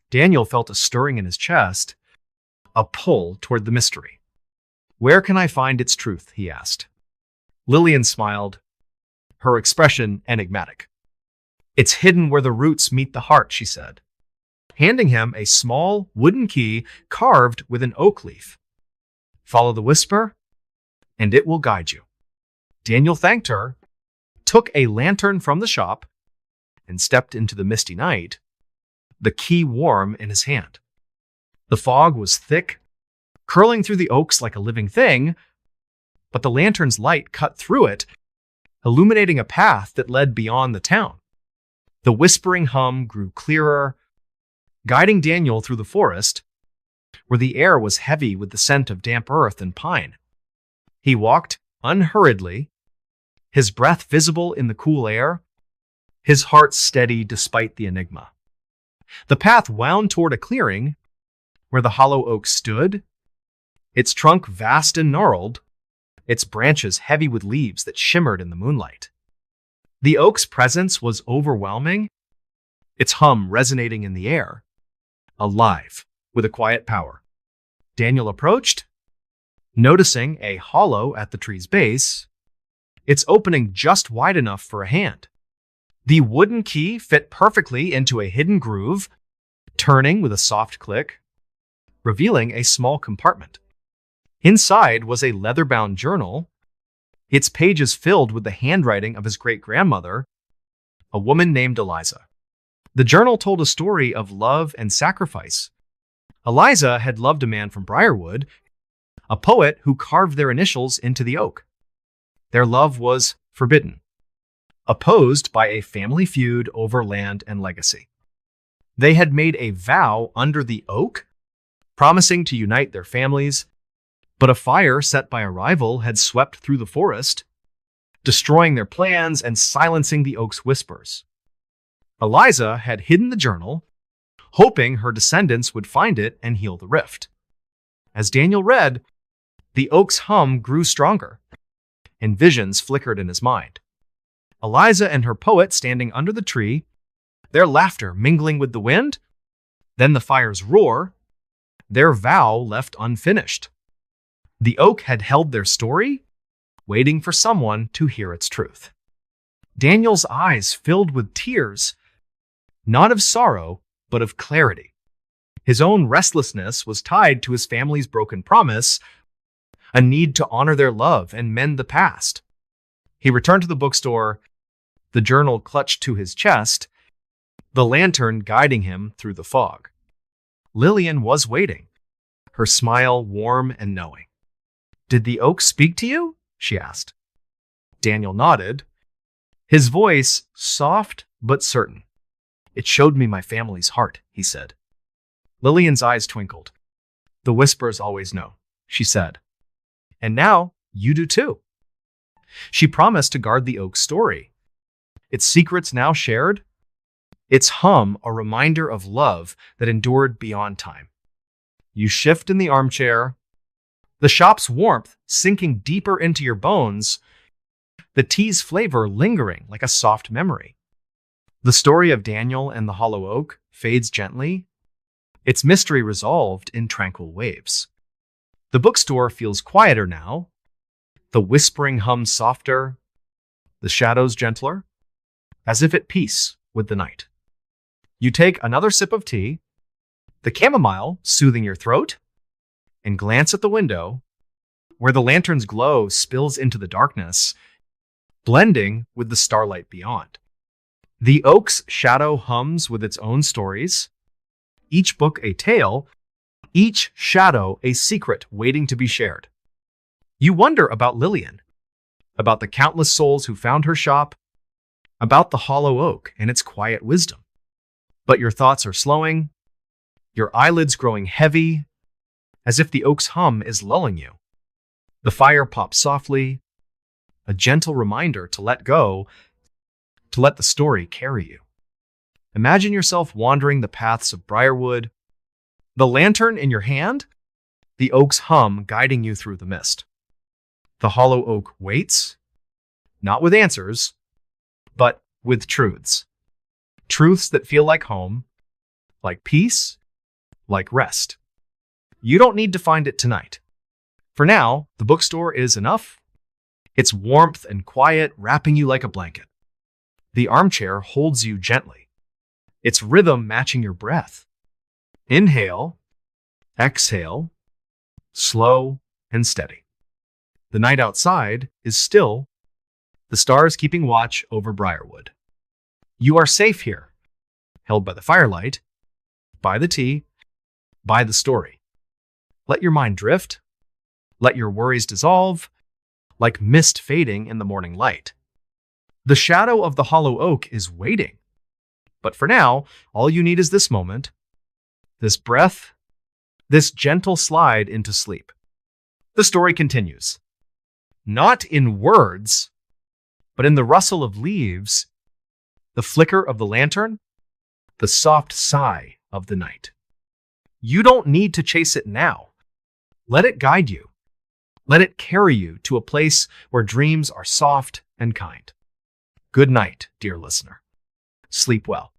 Daniel felt a stirring in his chest, a pull toward the mystery. "Where can I find its truth?" he asked. Lillian smiled, her expression enigmatic. "It's hidden where the roots meet the heart," she said, handing him a small wooden key carved with an oak leaf. "Follow the whisper, and it will guide you." Daniel thanked her, took a lantern from the shop, and stepped into the misty night, the key warm in his hand. The fog was thick, curling through the oaks like a living thing, but the lantern's light cut through it, illuminating a path that led beyond the town. The whispering hum grew clearer, guiding Daniel through the forest, where the air was heavy with the scent of damp earth and pine. He walked unhurriedly, his breath visible in the cool air, his heart steady despite the enigma. The path wound toward a clearing where the hollow oak stood, its trunk vast and gnarled, its branches heavy with leaves that shimmered in the moonlight. The oak's presence was overwhelming, its hum resonating in the air, alive, with a quiet power. Daniel approached, noticing a hollow at the tree's base, its opening just wide enough for a hand. The wooden key fit perfectly into a hidden groove, turning with a soft click, revealing a small compartment. Inside was a leather-bound journal, its pages filled with the handwriting of his great-grandmother, a woman named Eliza. The journal told a story of love and sacrifice. Eliza had loved a man from Briarwood, a poet who carved their initials into the oak. Their love was forbidden, opposed by a family feud over land and legacy. They had made a vow under the oak, promising to unite their families, but a fire set by a rival had swept through the forest, destroying their plans and silencing the oak's whispers. Eliza had hidden the journal, hoping her descendants would find it and heal the rift. As Daniel read, the oak's hum grew stronger, and visions flickered in his mind. Eliza and her poet standing under the tree, their laughter mingling with the wind, then the fire's roar, their vow left unfinished. The oak had held their story, waiting for someone to hear its truth. Daniel's eyes filled with tears, not of sorrow, but of clarity. His own restlessness was tied to his family's broken promise, a need to honor their love and mend the past. He returned to the bookstore, the journal clutched to his chest, the lantern guiding him through the fog. Lillian was waiting, her smile warm and knowing. "Did the oak speak to you?" she asked. Daniel nodded, his voice soft but certain. "It showed me my family's heart," he said. Lillian's eyes twinkled. "The whispers always know," she said. "And now you do too." She promised to guard the oak's story, its secrets now shared, its hum a reminder of love that endured beyond time. You shift in the armchair, the shop's warmth sinking deeper into your bones, the tea's flavor lingering like a soft memory. The story of Daniel and the hollow oak fades gently, its mystery resolved in tranquil waves. The bookstore feels quieter now, the whispering hum softer, the shadows gentler, as if at peace with the night. You take another sip of tea, the chamomile soothing your throat, and glance at the window, where the lantern's glow spills into the darkness, blending with the starlight beyond. The oak's shadow hums with its own stories, each book a tale, each shadow a secret waiting to be shared. You wonder about Lillian, about the countless souls who found her shop, about the hollow oak and its quiet wisdom. But your thoughts are slowing, your eyelids growing heavy, as if the oak's hum is lulling you. The fire pops softly, a gentle reminder to let go, to let the story carry you. Imagine yourself wandering the paths of Briarwood, the lantern in your hand, the oak's hum guiding you through the mist. The hollow oak waits, not with answers, but with truths. Truths that feel like home, like peace, like rest. You don't need to find it tonight. For now, the bookstore is enough. Its warmth and quiet wrapping you like a blanket. The armchair holds you gently, its rhythm matching your breath. Inhale, exhale, slow and steady. The night outside is still, the stars keeping watch over Briarwood. You are safe here, held by the firelight, by the tea, by the story. Let your mind drift, let your worries dissolve, like mist fading in the morning light. The shadow of the hollow oak is waiting. But for now, all you need is this moment, this breath, this gentle slide into sleep. The story continues. Not in words, but in the rustle of leaves, the flicker of the lantern, the soft sigh of the night. You don't need to chase it now. Let it guide you. Let it carry you to a place where dreams are soft and kind. Good night, dear listener. Sleep well.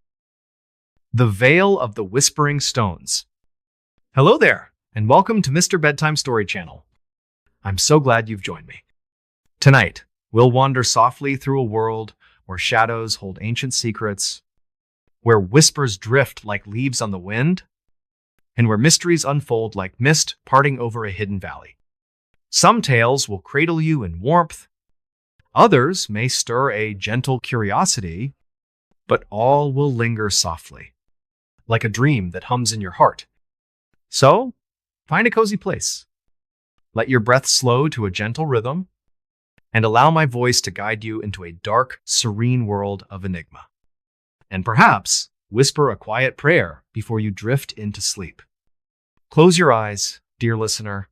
The Veil of the Whispering Stones. Hello there, and welcome to Mr. Bedtime Story Channel. I'm so glad you've joined me. Tonight, we'll wander softly through a world where shadows hold ancient secrets, where whispers drift like leaves on the wind, and where mysteries unfold like mist parting over a hidden valley. Some tales will cradle you in warmth, others may stir a gentle curiosity, but all will linger softly, like a dream that hums in your heart. So, find a cozy place. Let your breath slow to a gentle rhythm, and allow my voice to guide you into a dark, serene world of enigma. And perhaps whisper a quiet prayer before you drift into sleep. Close your eyes, dear listener,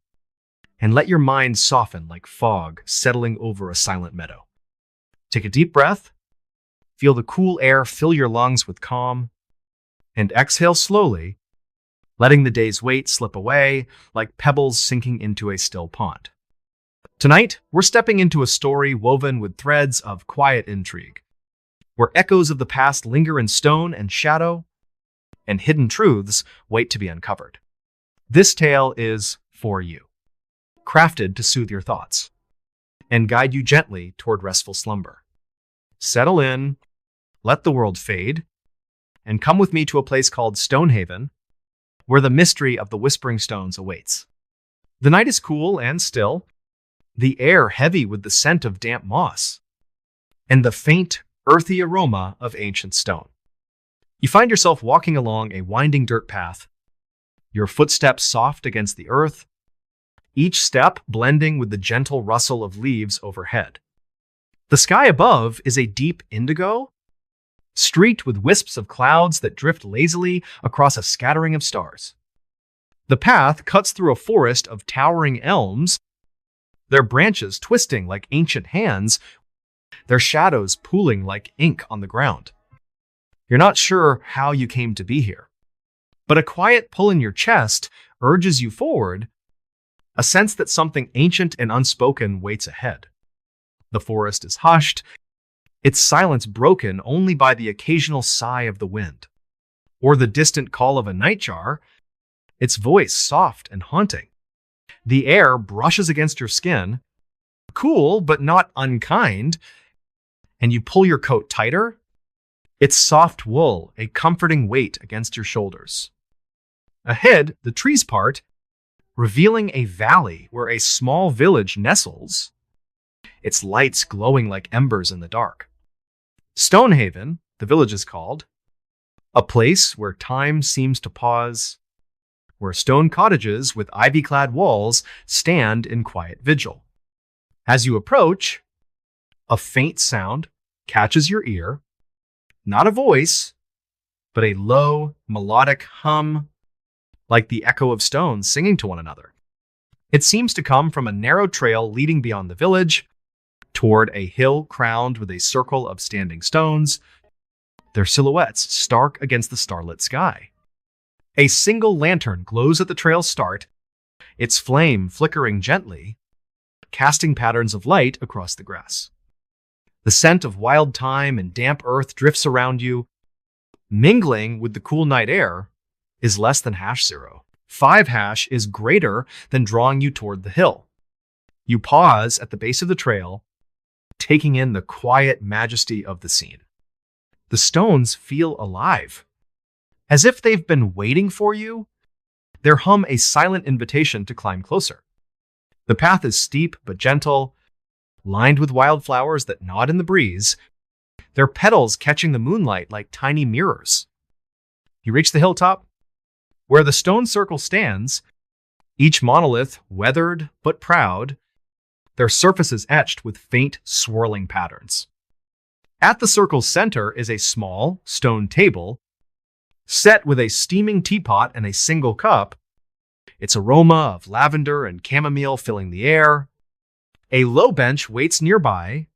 and let your mind soften like fog settling over a silent meadow. Take a deep breath, feel the cool air fill your lungs with calm, and exhale slowly, letting the day's weight slip away like pebbles sinking into a still pond. Tonight, we're stepping into a story woven with threads of quiet intrigue, where echoes of the past linger in stone and shadow, and hidden truths wait to be uncovered. This tale is for you, crafted to soothe your thoughts and guide you gently toward restful slumber. Settle in, let the world fade, and come with me to a place called Stonehaven, where the mystery of the Whispering Stones awaits. The night is cool and still, the air heavy with the scent of damp moss, and the faint, earthy aroma of ancient stone. You find yourself walking along a winding dirt path, your footsteps soft against the earth, each step blending with the gentle rustle of leaves overhead. The sky above is a deep indigo, streaked with wisps of clouds that drift lazily across a scattering of stars. The path cuts through a forest of towering elms, their branches twisting like ancient hands, their shadows pooling like ink on the ground. You're not sure how you came to be here, but a quiet pull in your chest urges you forward, a sense that something ancient and unspoken waits ahead. The forest is hushed, its silence broken only by the occasional sigh of the wind, or the distant call of a nightjar, its voice soft and haunting. The air brushes against your skin, cool but not unkind, and you pull your coat tighter, its soft wool a comforting weight against your shoulders. Ahead, the trees part, revealing a valley where a small village nestles, its lights glowing like embers in the dark. Stonehaven, the village is called, a place where time seems to pause, where stone cottages with ivy-clad walls stand in quiet vigil. As you approach, a faint sound catches your ear, not a voice, but a low, melodic hum, like the echo of stones singing to one another. It seems to come from a narrow trail leading beyond the village, toward a hill crowned with a circle of standing stones, their silhouettes stark against the starlit sky. A single lantern glows at the trail's start, its flame flickering gently, casting patterns of light across the grass. The scent of wild thyme and damp earth drifts around you, mingling with the cool night air is less than #0. 5# is greater than drawing you toward the hill. You pause at the base of the trail, taking in the quiet majesty of the scene. The stones feel alive, as if they've been waiting for you. They hum a silent invitation to climb closer. The path is steep but gentle, lined with wildflowers that nod in the breeze, their petals catching the moonlight like tiny mirrors. You reach the hilltop, where the stone circle stands, each monolith weathered but proud, their surfaces etched with faint, swirling patterns. At the circle's center is a small, stone table, set with a steaming teapot and a single cup, its aroma of lavender and chamomile filling the air. A low bench waits nearby,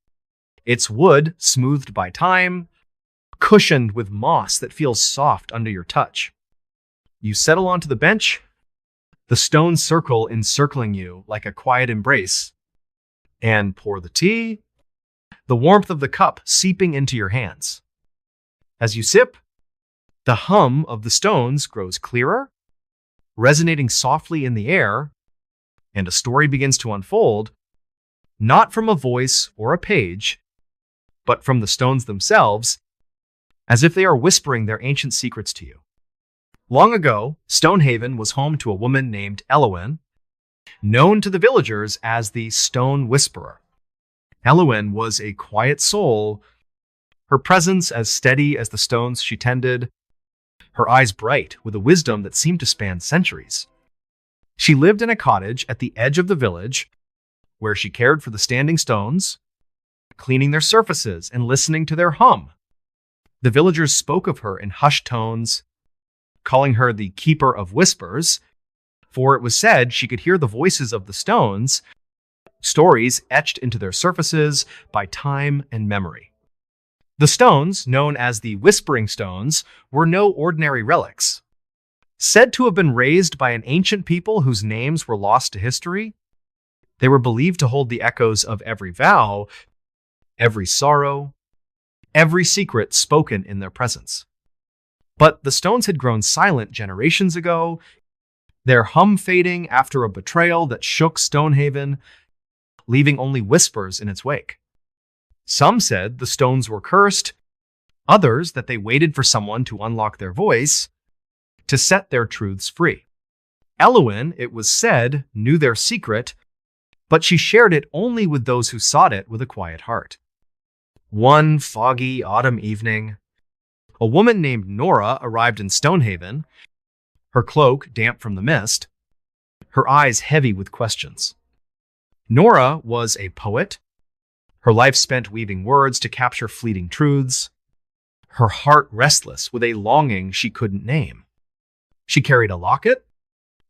its wood smoothed by time, cushioned with moss that feels soft under your touch. You settle onto the bench, the stone circle encircling you like a quiet embrace, and pour the tea, the warmth of the cup seeping into your hands. As you sip, The hum of the stones grows clearer, resonating softly in the air, and a story begins to unfold, not from a voice or a page, but from the stones themselves, as if they are whispering their ancient secrets to you. Long ago, Stonehaven was home to a woman named Elowyn, known to the villagers as the Stone Whisperer. Elowyn was a quiet soul, her presence as steady as the stones she tended, her eyes bright with a wisdom that seemed to span centuries. She lived in a cottage at the edge of the village, where she cared for the standing stones, cleaning their surfaces and listening to their hum. The villagers spoke of her in hushed tones, calling her the Keeper of Whispers, for it was said she could hear the voices of the stones, stories etched into their surfaces by time and memory. The stones, known as the Whispering Stones, were no ordinary relics. Said to have been raised by an ancient people whose names were lost to history, they were believed to hold the echoes of every vow, every sorrow, every secret spoken in their presence. But the stones had grown silent generations ago, their hum fading after a betrayal that shook Stonehaven, leaving only whispers in its wake. Some said the stones were cursed, others that they waited for someone to unlock their voice, to set their truths free. Elowyn, it was said, knew their secret, but she shared it only with those who sought it with a quiet heart. One foggy autumn evening, a woman named Nora arrived in Stonehaven, her cloak damp from the mist, her eyes heavy with questions. Nora was a poet, her life spent weaving words to capture fleeting truths, her heart restless with a longing she couldn't name. She carried a locket,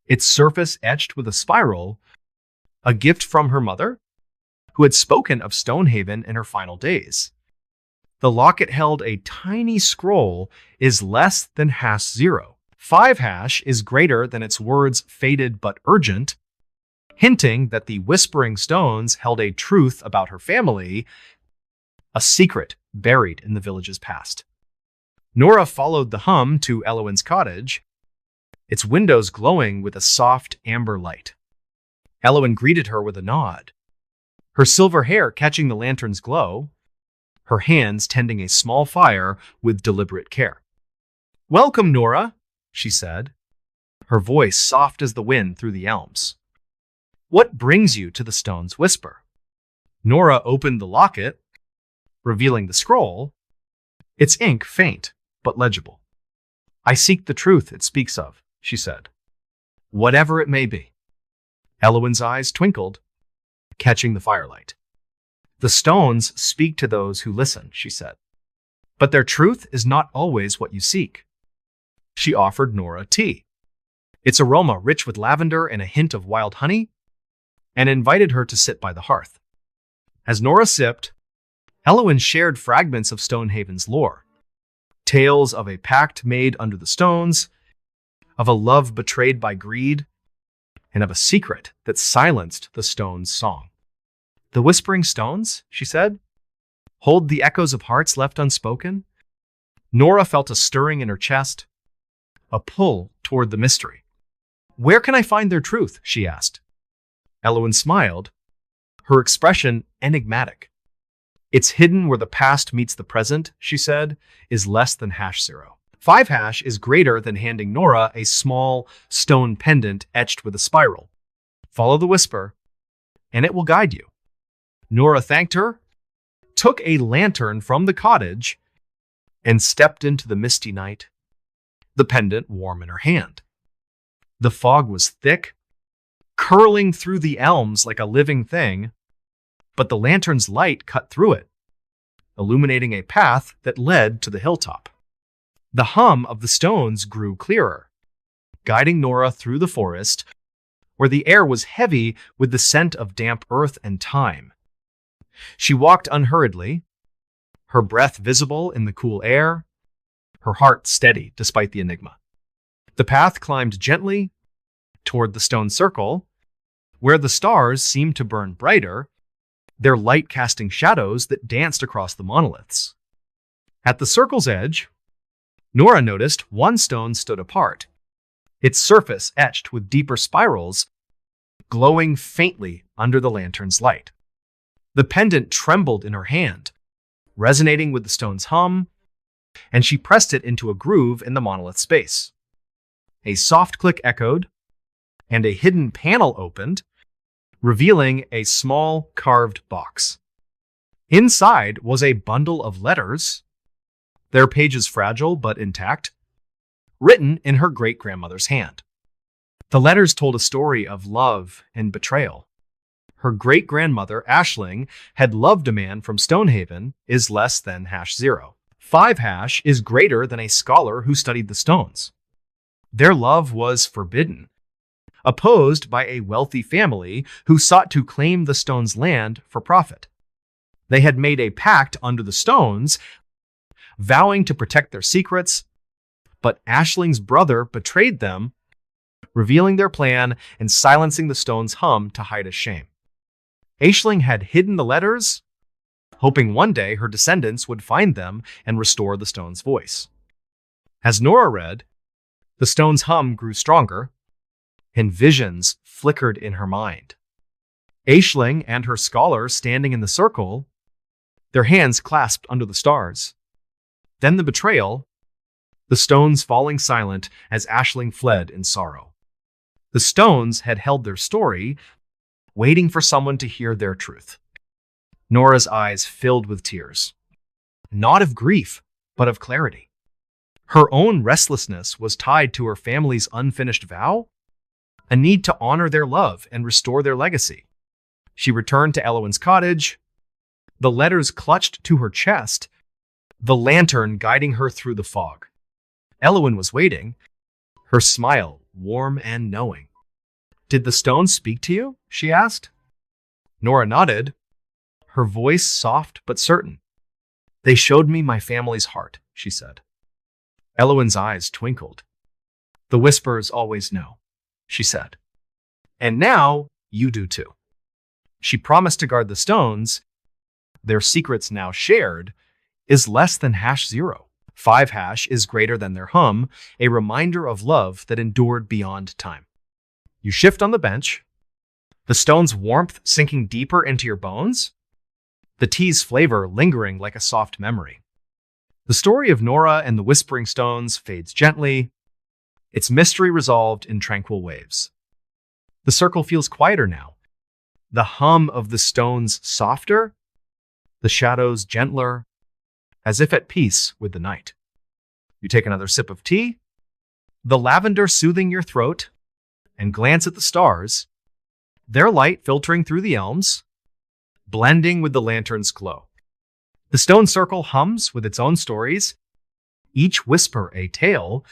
its surface etched with a spiral, a gift from her mother, who had spoken of Stonehaven in her final days. The locket held a tiny scroll, is less than #0. 5# is greater than its words faded but urgent, hinting that the Whispering Stones held a truth about her family, a secret buried in the village's past. Nora followed the hum to Elowyn's cottage, its windows glowing with a soft amber light. Elowyn greeted her with a nod, her silver hair catching the lantern's glow, her hands tending a small fire with deliberate care. "Welcome, Nora," she said, her voice soft as the wind through the elms. "What brings you to the stone's whisper?" Nora opened the locket, revealing the scroll, its ink faint but legible. "I seek the truth it speaks of," she said, "whatever it may be." Elowyn's eyes twinkled, catching the firelight. "The stones speak to those who listen," she said, "but their truth is not always what you seek." She offered Nora tea, its aroma rich with lavender and a hint of wild honey, and invited her to sit by the hearth. As Nora sipped, Elowyn shared fragments of Stonehaven's lore, tales of a pact made under the stones, of a love betrayed by greed, and of a secret that silenced the stones' song. "The Whispering Stones," she said, "hold the echoes of hearts left unspoken." Nora felt a stirring in her chest, a pull toward the mystery. "Where can I find their truth?" she asked. Elowyn smiled, her expression enigmatic. "It's hidden where the past meets the present," she said, "is less than #0. 5# is greater than handing Nora a small stone pendant etched with a spiral. Follow the whisper, and it will guide you." Nora thanked her, took a lantern from the cottage, and stepped into the misty night, the pendant warm in her hand. The fog was thick, curling through the elms like a living thing, but the lantern's light cut through it, illuminating a path that led to the hilltop. The hum of the stones grew clearer, guiding Nora through the forest, where the air was heavy with the scent of damp earth and thyme. She walked unhurriedly, her breath visible in the cool air, her heart steady despite the enigma. The path climbed gently toward the stone circle, where the stars seemed to burn brighter, their light casting shadows that danced across the monoliths. At the circle's edge, Nora noticed one stone stood apart, its surface etched with deeper spirals, glowing faintly under the lantern's light. The pendant trembled in her hand, resonating with the stone's hum, and she pressed it into a groove in the monolith's base. A soft click echoed, and a hidden panel opened, revealing a small carved box. Inside was a bundle of letters, their pages fragile but intact, written in her great-grandmother's hand. The letters told a story of love and betrayal. Her great-grandmother, Aisling, had loved a man from Stonehaven is less than #0. 5# is greater than a scholar who studied the stones. Their love was forbidden, opposed by a wealthy family who sought to claim the stone's land for profit. They had made a pact under the stones, vowing to protect their secrets, but Aisling's brother betrayed them, revealing their plan and silencing the stone's hum to hide his shame. Aisling had hidden the letters, hoping one day her descendants would find them and restore the stone's voice. As Nora read, the stone's hum grew stronger, and visions flickered in her mind. Aisling and her scholar standing in the circle, their hands clasped under the stars. Then the betrayal, the stones falling silent as Aisling fled in sorrow. The stones had held their story, waiting for someone to hear their truth. Nora's eyes filled with tears, not of grief, but of clarity. Her own restlessness was tied to her family's unfinished vow, a need to honor their love and restore their legacy. She returned to Elowyn's cottage, the letters clutched to her chest, the lantern guiding her through the fog. Elowyn was waiting, her smile warm and knowing. "Did the stones speak to you?" she asked. Nora nodded, her voice soft but certain. "They showed me my family's heart," she said. Elowyn's eyes twinkled. "The whispers always know," she said. "And now you do too." She promised to guard the stones. Their secrets now shared is less than #0. 5# is greater than their hum, a reminder of love that endured beyond time. You shift on the bench, the stone's warmth sinking deeper into your bones, the tea's flavor lingering like a soft memory. The story of Nora and the Whispering Stones fades gently, its mystery resolved in tranquil waves. The circle feels quieter now, the hum of the stones softer, the shadows gentler, as if at peace with the night. You take another sip of tea, the lavender soothing your throat, and glance at the stars, their light filtering through the elms, blending with the lantern's glow. The stone circle hums with its own stories, each whisper a tale,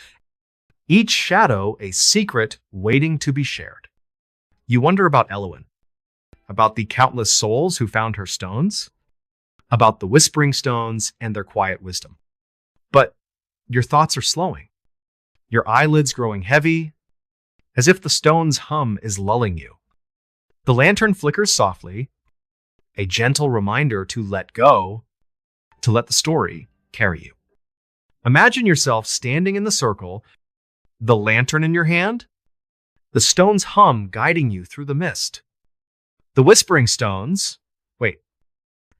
each shadow a secret waiting to be shared. You wonder about Elowyn, about the countless souls who found her stones, about the Whispering Stones and their quiet wisdom. But your thoughts are slowing, your eyelids growing heavy, as if the stone's hum is lulling you. The lantern flickers softly, a gentle reminder to let go, to let the story carry you. Imagine yourself standing in the circle, the lantern in your hand, the stone's hum guiding you through the mist. The Whispering Stones,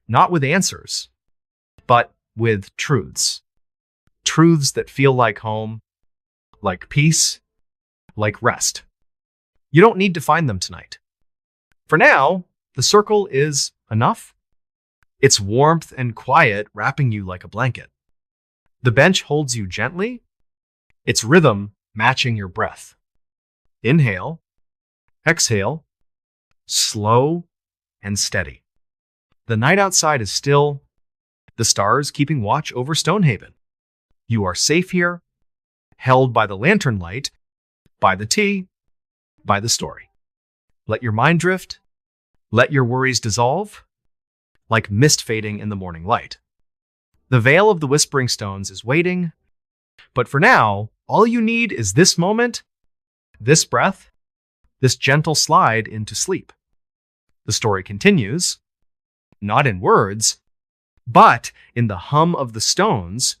not with answers, but with truths. Truths that feel like home, like peace, like rest. You don't need to find them tonight. For now, the circle is enough. Its warmth and quiet wrapping you like a blanket. The bench holds you gently, its rhythm matching your breath. Inhale, exhale, slow and steady. The night outside is still, the stars keeping watch over Stonehaven. You are safe here, held by the lantern light, by the tea, by the story. Let your mind drift, let your worries dissolve, like mist fading in the morning light. The veil of the Whispering Stones is waiting, but for now, all you need is this moment, this breath, this gentle slide into sleep. The story continues, not in words, but in the hum of the stones,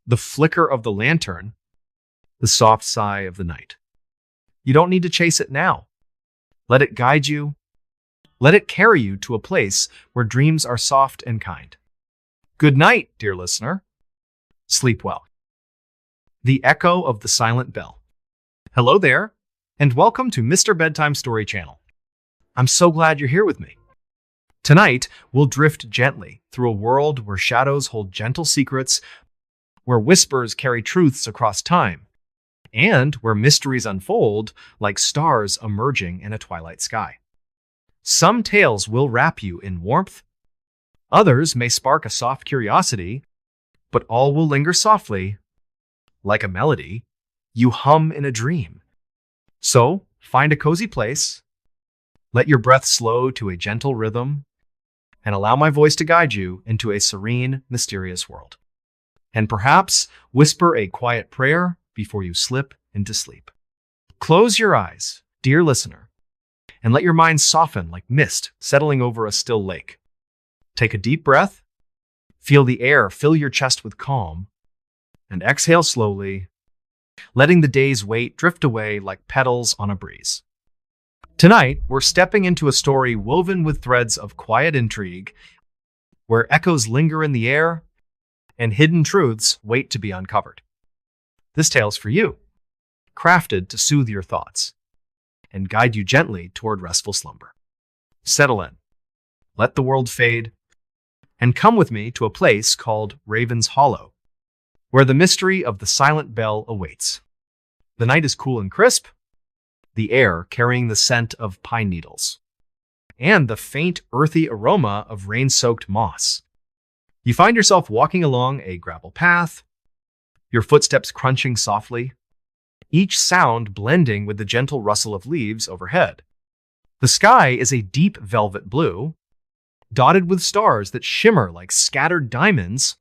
the flicker of the lantern, the soft sigh of the night. You don't need to chase it now. Let it guide you. Let it carry you to a place where dreams are soft and kind. Good night, dear listener. Sleep well. The Echo of the Silent Bell. Hello there, and welcome to Mr. Bedtime Story Channel. I'm so glad you're here with me. Tonight, we'll drift gently through a world where shadows hold gentle secrets, where whispers carry truths across time, and where mysteries unfold like stars emerging in a twilight sky. Some tales will wrap you in warmth, others may spark a soft curiosity, but all will linger softly, like a melody you hum in a dream. So, find a cozy place, let your breath slow to a gentle rhythm, and allow my voice to guide you into a serene, mysterious world. And perhaps whisper a quiet prayer before you slip into sleep. Close your eyes, dear listener, and let your mind soften like mist settling over a still lake. Take a deep breath, feel the air fill your chest with calm, and exhale slowly, letting the day's weight drift away like petals on a breeze. Tonight, we're stepping into a story woven with threads of quiet intrigue, where echoes linger in the air and hidden truths wait to be uncovered. This tale's for you, crafted to soothe your thoughts and guide you gently toward restful slumber. Settle in, let the world fade, and come with me to a place called Raven's Hollow, where the mystery of the silent bell awaits. The night is cool and crisp, the air carrying the scent of pine needles, and the faint, earthy aroma of rain-soaked moss. You find yourself walking along a gravel path, your footsteps crunching softly, each sound blending with the gentle rustle of leaves overhead. The sky is a deep velvet blue, dotted with stars that shimmer like scattered diamonds,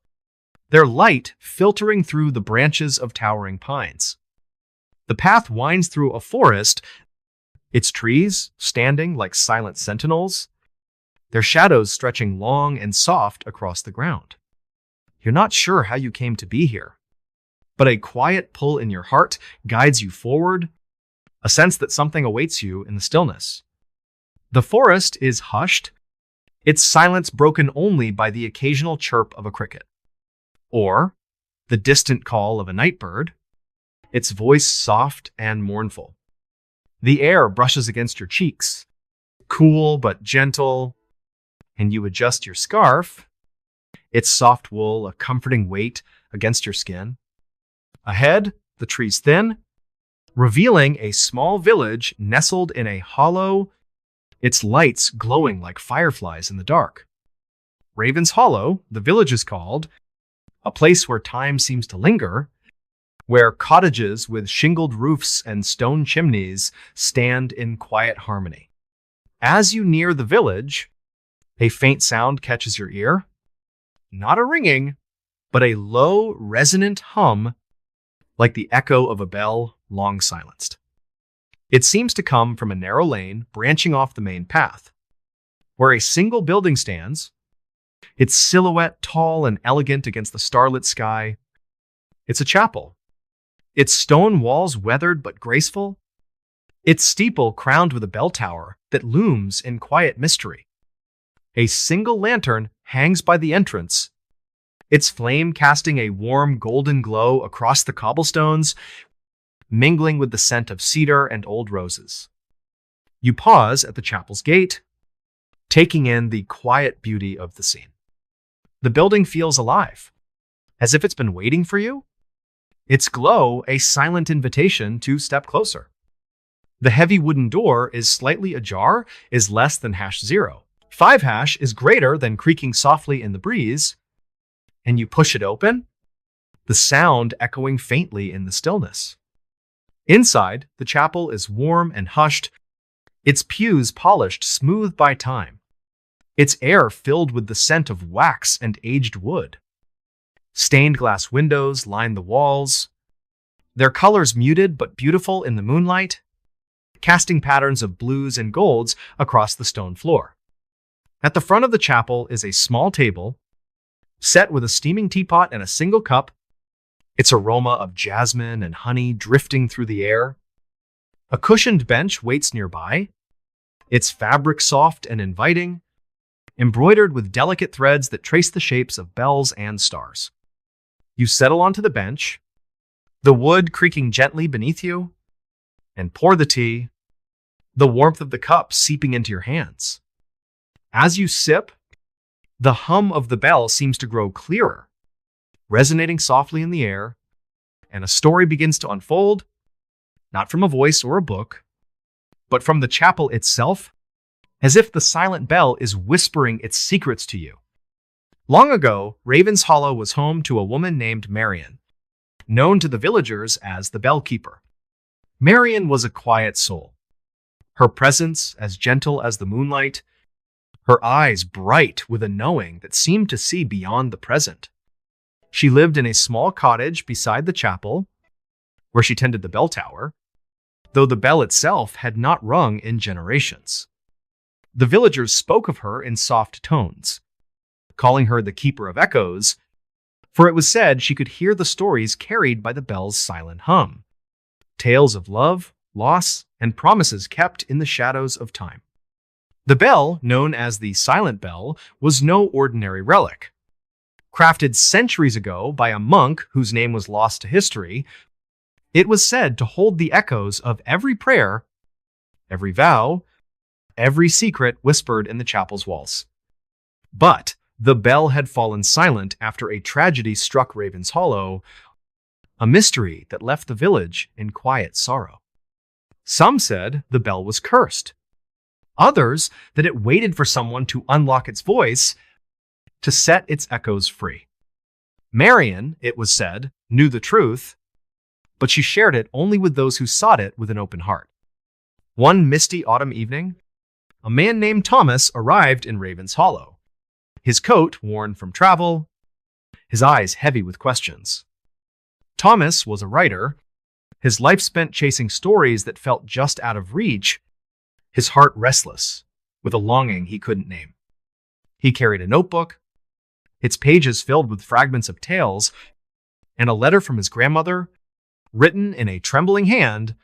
their light filtering through the branches of towering pines. The path winds through a forest, its trees standing like silent sentinels, their shadows stretching long and soft across the ground. You're not sure how you came to be here, but a quiet pull in your heart guides you forward, a sense that something awaits you in the stillness. The forest is hushed, its silence broken only by the occasional chirp of a cricket, or the distant call of a night bird, its voice soft and mournful. The air brushes against your cheeks, cool but gentle, and you adjust your scarf, its soft wool a comforting weight against your skin. Ahead, the trees thin, revealing a small village nestled in a hollow, its lights glowing like fireflies in the dark. Raven's Hollow, the village is called, a place where time seems to linger, where cottages with shingled roofs and stone chimneys stand in quiet harmony. As you near the village, a faint sound catches your ear. Not a ringing, but a low, resonant hum, like the echo of a bell long silenced. It seems to come from a narrow lane branching off the main path, where a single building stands, its silhouette tall and elegant against the starlit sky. It's a chapel, its stone walls weathered but graceful, its steeple crowned with a bell tower that looms in quiet mystery. A single lantern hangs by the entrance, its flame casting a warm golden glow across the cobblestones, mingling with the scent of cedar and old roses. You pause at the chapel's gate, taking in the quiet beauty of the scene. The building feels alive, as if it's been waiting for you. Its glow a silent invitation to step closer. The heavy wooden door is slightly ajar, is less than #0. 5# is greater than creaking softly in the breeze, and you push it open, the sound echoing faintly in the stillness. Inside, the chapel is warm and hushed, its pews polished smooth by time, its air filled with the scent of wax and aged wood. Stained glass windows line the walls, their colors muted but beautiful in the moonlight, casting patterns of blues and golds across the stone floor. At the front of the chapel is a small table, set with a steaming teapot and a single cup, its aroma of jasmine and honey drifting through the air. A cushioned bench waits nearby, its fabric soft and inviting, embroidered with delicate threads that trace the shapes of bells and stars. You settle onto the bench, the wood creaking gently beneath you, and pour the tea, the warmth of the cup seeping into your hands. As you sip, the hum of the bell seems to grow clearer, resonating softly in the air, and a story begins to unfold, not from a voice or a book, but from the chapel itself, as if the silent bell is whispering its secrets to you. Long ago, Raven's Hollow was home to a woman named Marian, known to the villagers as the Bellkeeper. Marian was a quiet soul, her presence as gentle as the moonlight, her eyes bright with a knowing that seemed to see beyond the present. She lived in a small cottage beside the chapel, where she tended the bell tower, though the bell itself had not rung in generations. The villagers spoke of her in soft tones, calling her the Keeper of Echoes, for it was said she could hear the stories carried by the bell's silent hum, tales of love, loss, and promises kept in the shadows of time. The bell, known as the Silent Bell, was no ordinary relic. Crafted centuries ago by a monk whose name was lost to history, it was said to hold the echoes of every prayer, every vow, every secret whispered in the chapel's walls. But the bell had fallen silent after a tragedy struck Raven's Hollow, a mystery that left the village in quiet sorrow. Some said the bell was cursed. Others that it waited for someone to unlock its voice to set its echoes free. Marian, it was said, knew the truth, but she shared it only with those who sought it with an open heart. One misty autumn evening, a man named Thomas arrived in Raven's Hollow, his coat worn from travel, his eyes heavy with questions. Thomas was a writer, his life spent chasing stories that felt just out of reach, his heart restless with a longing he couldn't name. He carried a notebook, its pages filled with fragments of tales, and a letter from his grandmother, written in a trembling hand,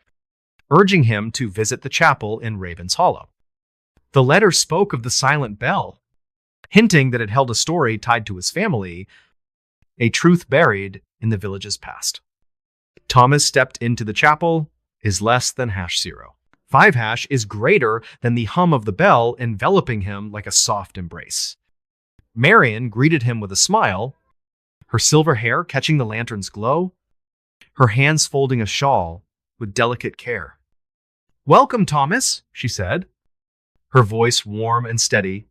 urging him to visit the chapel in Raven's Hollow. The letter spoke of the silent bell, hinting that it held a story tied to his family, a truth buried in the village's past. Thomas stepped into the chapel, is less than #0. 5# is greater than the hum of the bell enveloping him like a soft embrace. Marian greeted him with a smile, her silver hair catching the lantern's glow, her hands folding a shawl with delicate care. "Welcome, Thomas," she said, her voice warm and steady.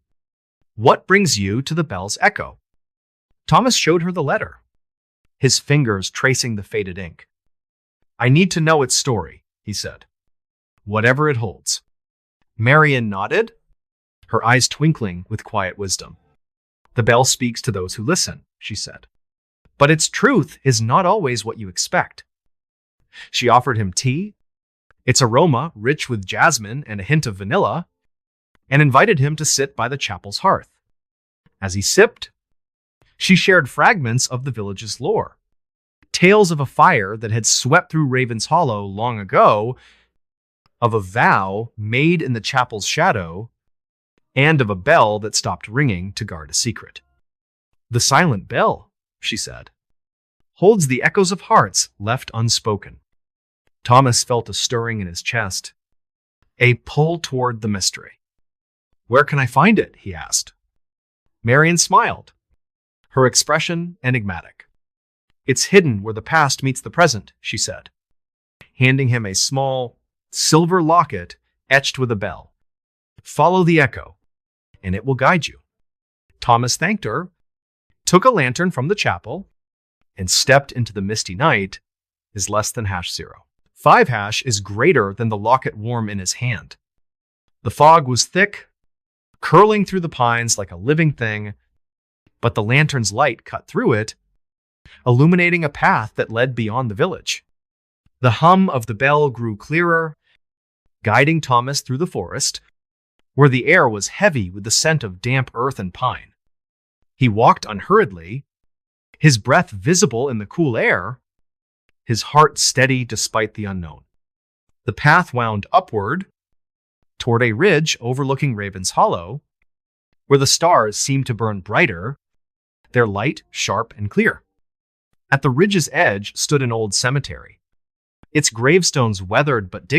"What brings you to the bell's echo?" Thomas showed her the letter, his fingers tracing the faded ink. "I need to know its story," he said, "whatever it holds." Marian nodded, her eyes twinkling with quiet wisdom. "The bell speaks to those who listen," she said. "But its truth is not always what you expect." She offered him tea, its aroma rich with jasmine and a hint of vanilla, and invited him to sit by the chapel's hearth. As he sipped, she shared fragments of the village's lore, tales of a fire that had swept through Raven's Hollow long ago, of a vow made in the chapel's shadow, and of a bell that stopped ringing to guard a secret. "The silent bell," she said, "holds the echoes of hearts left unspoken." Thomas felt a stirring in his chest, a pull toward the mystery. "Where can I find it?" he asked. Marian smiled, her expression enigmatic. "It's hidden where the past meets the present," she said, handing him a small, silver locket etched with a bell. "Follow the echo, and it will guide you." Thomas thanked her, took a lantern from the chapel, and stepped into the misty night, is less than #0. 5# is greater than the locket warm in his hand. The fog was thick, curling through the pines like a living thing, but the lantern's light cut through it, illuminating a path that led beyond the village. The hum of the bell grew clearer, guiding Thomas through the forest, where the air was heavy with the scent of damp earth and pine. He walked unhurriedly, his breath visible in the cool air, his heart steady despite the unknown. The path wound upward toward a ridge overlooking Raven's Hollow, where the stars seemed to burn brighter, their light sharp and clear. At the ridge's edge stood an old cemetery, its gravestones weathered but dignified.